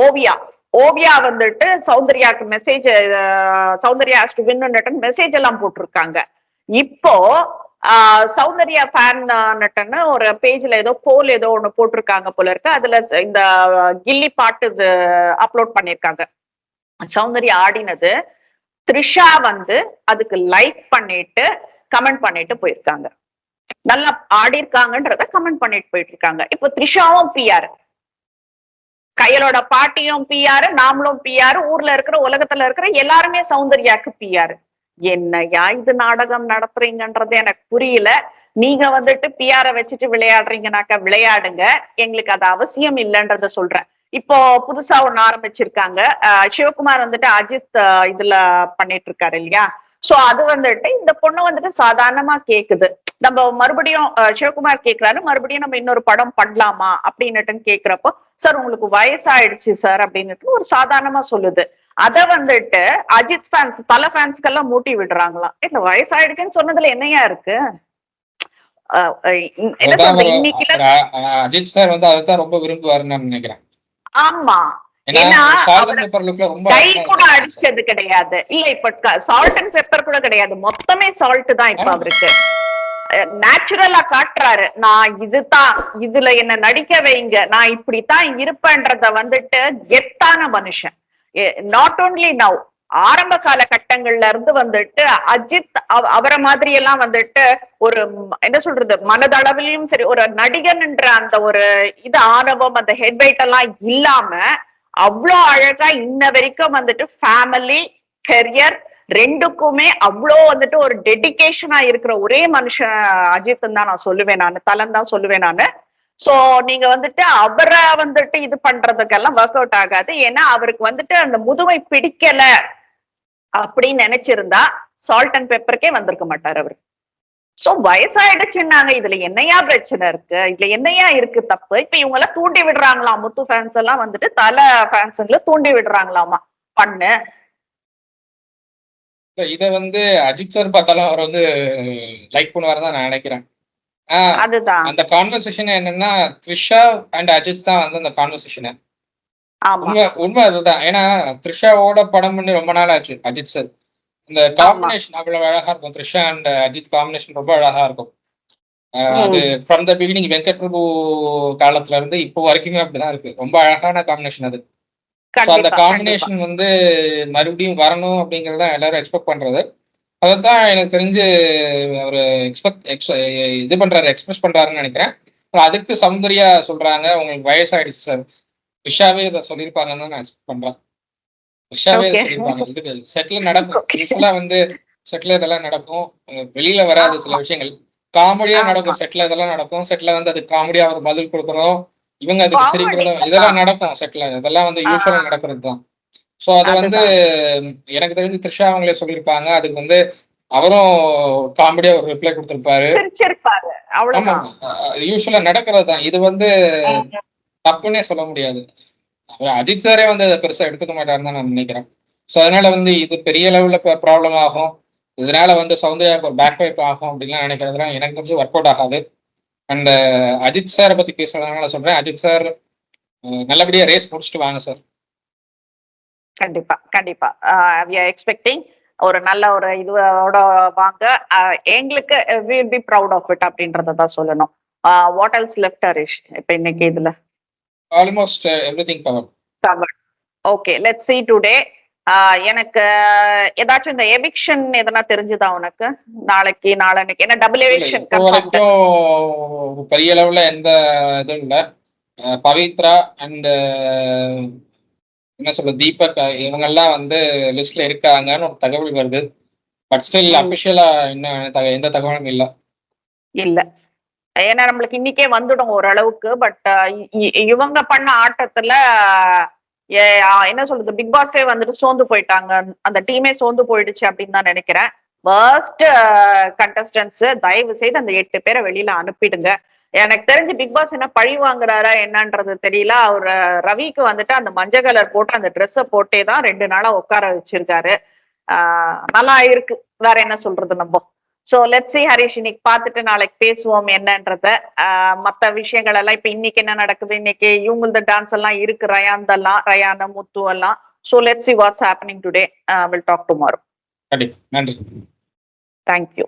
ஓவியா ஓவியா வந்துட்டு சௌந்தர்யாக்கு message, Soundarya has to win message எல்லாம் போட்டிருக்காங்க. இப்போ சௌந்தர்யா ஃபேன் ஒரு பேஜ்ல ஏதோ போல் ஏதோ ஒண்ணு போட்டிருக்காங்க போல இருக்கு. அதுல இந்த கில்லி பாட்டு இது அப்லோட் பண்ணிருக்காங்க. சௌந்தர்யா ஆடினது த்ரிஷா வந்து அதுக்கு லைக் பண்ணிட்டு கமெண்ட் பண்ணிட்டு போயிருக்காங்க. நல்லா ஆடி இருக்காங்கன்றத கமெண்ட் பண்ணிட்டு போயிட்டு இருக்காங்க. இப்போ த்ரிஷாவும் பிஆர், கையலோட பாட்டியும் பிஆர், நாமளும் பிஆர், ஊர்ல இருக்கிற உலகத்துல இருக்கிற எல்லாருமே சௌந்தர்யாக்கு பிஆர். என்னையா இது நாடகம் நடத்துறீங்கன்றது எனக்கு புரியல. நீங்க வந்துட்டு பிஆர வச்சுட்டு விளையாடுறீங்கனாக்கா விளையாடுங்க, எங்களுக்கு அது அவசியம் இல்லைன்றத சொல்றேன். இப்போ புதுசா ஒண்ணு ஆரம்பிச்சிருக்காங்க. சிவகுமார் வந்துட்டு அஜித் இதுல பண்ணிட்டு இருக்காரு இல்லையா? சோ அது வந்துட்டு இந்த பொண்ணு வந்துட்டு சாதாரணமா கேக்குது. நம்ம மறுபடியும் சிவகுமார் கேக்குறாரு, மறுபடியும் நம்ம இன்னொரு படம் பண்ணலாமா அப்படின்னுட்டு கேக்குறப்போ, சார் உங்களுக்கு வயசாயிடுச்சு சார் அப்படின்னுட்டு ஒரு சாதாரணமா சொல்லுது. அத வந்துட்டு அஜித் ஃபேன்ஸ், தல ஃபேன்ஸ்க்கு எல்லாம் மூட்டி விடுறாங்களாம். இல்ல வயசாயிடுச்சுன்னு சொன்னதுல என்னையா இருக்கு? என்ன சொல்றது இன்னைக்கு அஜித் சார் வந்து அதைத்தான் ரொம்ப விரும்புவாருன்னு நினைக்கிறேன். ஆமா, ஏன்னா கை கூட அடிச்சது கிடையாது. இல்ல இப்ப சால்ட் அண்ட் பெப்பர் கூட கிடையாது, மொத்தமே சால்ட் தான் இப்ப அவருக்கு. நேச்சுரலா காட்டுறாரு, நான் இதுதான், இதுல என்ன நடிக்க வைங்க, நான் இப்படித்தான் இருப்பேன்றத வந்துட்டு கெத்தான மனுஷன். நாட் ஓன்லி நவ், ஆரம்ப கால கட்டங்கள்ல இருந்து வந்துட்டு அஜித் அவரை மாதிரி எல்லாம் வந்துட்டு ஒரு என்ன சொல்றது மனதளவிலையும் சரி, ஒரு நடிகன் என்ற அந்த ஒரு இது ஆணவம், அந்த ஹெட் வெயிட் எல்லாம் இல்லாம அவ்வளோ அழகா இன்ன வரைக்கும் வந்துட்டு ஃபேமிலி கெரியர் ரெண்டுக்குமே அவ்வளோ வந்துட்டு ஒரு டெடிகேஷனா இருக்கிற ஒரே மனுஷன் அஜித் தான் நான் சொல்லுவேன், நான் தலன் தான் சொல்லுவேன் நானு. சோ நீங்க வந்துட்டு அவரை வந்துட்டு இது பண்றதுக்கெல்லாம் ஒர்க் அவுட் ஆகாது. ஏன்னா அவருக்கு வந்துட்டு அந்த முதுமை பிடிக்கல அப்படின்னு நினைச்சிருந்தா சால்ட் அண்ட் பெப்பருக்கே வந்திருக்க மாட்டார் அவரு. சோ வயசாயிடுச்சுன்னாங்க, இதுல என்னையா பிரச்சனை இருக்கு, இதுல என்னையா இருக்கு தப்பு? இப்ப இவங்க எல்லாம் தூண்டி விடுறாங்களாம், முத்து ஃபேன்ஸ் எல்லாம் வந்துட்டு தல ஃபேன்ஸுங்களை தூண்டி விடுறாங்களாமா பண்ணு. இத வந்து அஜித் சார் பார்த்தாலும் அவர் வந்து லைக் பண்ணுவாரு தான் நான் நினைக்கிறேன். அதுதான் அந்த கான்வர்சேஷன் என்னன்னா த்ரிஷா அண்ட் அஜித் தான் வந்து அந்த கான்வர்சேஷன். உண்மை அதுதான். ஏன்னா த்ரிஷாவோட படம் பண்ணி ரொம்ப நாள் ஆச்சு அஜித் சார். இந்த காம்பினேஷன் அவ்வளவு அழகா இருக்கும். த்ரிஷா அண்ட் அஜித் காம்பினேஷன் ரொம்ப அழகா இருக்கும். அது from the beginning Venkat Prabhu காலத்துல இருந்து இப்போ வரைக்குமே அப்படிதான் இருக்கு. ரொம்ப அழகான காம்பினேஷன் அது. அந்த காம்பினேஷன் வந்து மறுபடியும் வரணும் அப்படிங்கறத எல்லாரும் எக்ஸ்பெக்ட் பண்றது. அதைத்தான் எனக்கு தெரிஞ்சு அவரு இது பண்றாரு, எக்ஸ்பிரஸ் பண்றாருன்னு நினைக்கிறேன். அதுக்கு சௌந்தர்யா சொல்றாங்க உங்களுக்கு வயசாயிடுச்சு சார். ரிஷாவே இதை சொல்லியிருப்பாங்கன்னு தான் நான் எக்ஸ்பெக்ட் பண்றேன். ரிஷாவே இதை சொல்லியிருப்பாங்க. இதுக்கு செட்ல நடக்கும், யூஸ்வலா வந்து செட்ல இதெல்லாம் நடக்கும், வெளியில வராது சில விஷயங்கள். காமெடியா நடக்கும் செட்ல, இதெல்லாம் நடக்கும் செட்ல வந்து அது காமெடியா ஒரு பதில் கொடுக்குறோம், இவங்க அதுக்கு சிரிக்கிறதும் இதெல்லாம் நடக்கும் செட்ல. இதெல்லாம் வந்து யூஸ்வலா நடக்கிறது தான். சோ அது வந்து எனக்கு தெரிஞ்சு த்ரிஷா அவங்களே சொல்லியிருப்பாங்க. அதுக்கு வந்து அவரும் காமெடியா ஒரு ரிப்ளை கொடுத்திருப்பாரு. ஆமா, யூஸ்வலா நடக்கிறது தான். இது வந்து தப்புன்னே சொல்ல முடியாது. அஜித் சாரே வந்து பெருசா எடுத்துக்க மாட்டாருன்னு தான் நான் நினைக்கிறேன். ஸோ அதனால வந்து இது பெரிய லெவல்ல ப்ராப்ளம் ஆகும், இதனால வந்து சௌந்தர்யாவுக்கு ஒரு பேக் வைப் ஆகும் அப்படின்லாம் நினைக்கிறதுலாம் எனக்கு தெரிஞ்சு ஒர்க் அவுட் ஆகாது. அண்ட் அஜித் சாரை பத்தி பேசுறதுனால சொல்றேன், அஜித் சார் நல்லபடியா ரேஸ் முடிச்சுட்டு வாங்க சார். கண்டிப்பா கண்டிப்பா எக்ஸ்பெக்டிங் ஒரு நல்ல ஒரு இதோட வாங்க. எங்களுக்கு will be proud of it அப்படின்றதான் சொல்லணும். வாட் எல்ஸ் லெஃப்ட் ஹரிஷ் இப்ப இன்னைக்கு இதுல? Almost everything covered. Okay, let's see today. எனக்கு ஏதாச்சும் இந்த எவிக்ஷன் எதனா தெரிஞ்சுதா உனக்கு? நாளைக்கு நாளைக்கு என்ன டபுள் எவிக்ஷன் வரைக்கும் பெரிய லெவல்ல எந்த இதுவும் இல்லை. பவித்ரா அண்ட் என்ன சொல்ற தீபக் இவங்கெல்லாம் வந்து லிஸ்ட்ல இருக்காங்கன்னு ஒரு தகவல் வருது. பட் ஸ்டில் அபிஷியலா இன்னும் எந்த தகவலும் இல்லை. இல்ல, ஏன்னா நம்மளுக்கு இன்னைக்கே வந்துடும் ஓரளவுக்கு. பட் இவங்க பண்ண ஆட்டத்துல என்ன சொல்றது, பிக் பாஸே வந்துட்டு சோர்ந்து போயிட்டாங்க, அந்த டீமே சோர்ந்து போயிடுச்சு அப்படின்னு தான் நினைக்கிறேன். ஃபர்ஸ்ட் கண்டஸ்டன்ஸ் தயவு செய்து அந்த 8 பேரை வெளியில அனுப்பிடுங்க. எனக்கு தெரிஞ்சு பிக் பாஸ் என்ன பழி வாங்குறாரா என்னன்றது தெரியல. அவர் ரவிக்கு வந்துட்டு அந்த மஞ்சள் கலர் போட்டு அந்த ட்ரெஸ்ஸை போட்டே தான் 2 நாளா உட்கார வச்சிருக்காரு. நல்லா இருக்கு, வேற என்ன சொல்றது நம்ம. சோ லெட்ஸ் see ஹரிஷ், இன்னைக்கு பார்த்துட்டு நாளைக்கு பேசுவோம் என்னன்றத. மத்த விஷயங்கள் எல்லாம் இப்ப இன்னைக்கு என்ன நடக்குது, இன்னைக்கு இவங்களது டான்ஸ் எல்லாம் இருக்கு, ரயான் முத்து எல்லாம். So let's see what's happening today. We'll talk tomorrow. நன்றி. Thank you.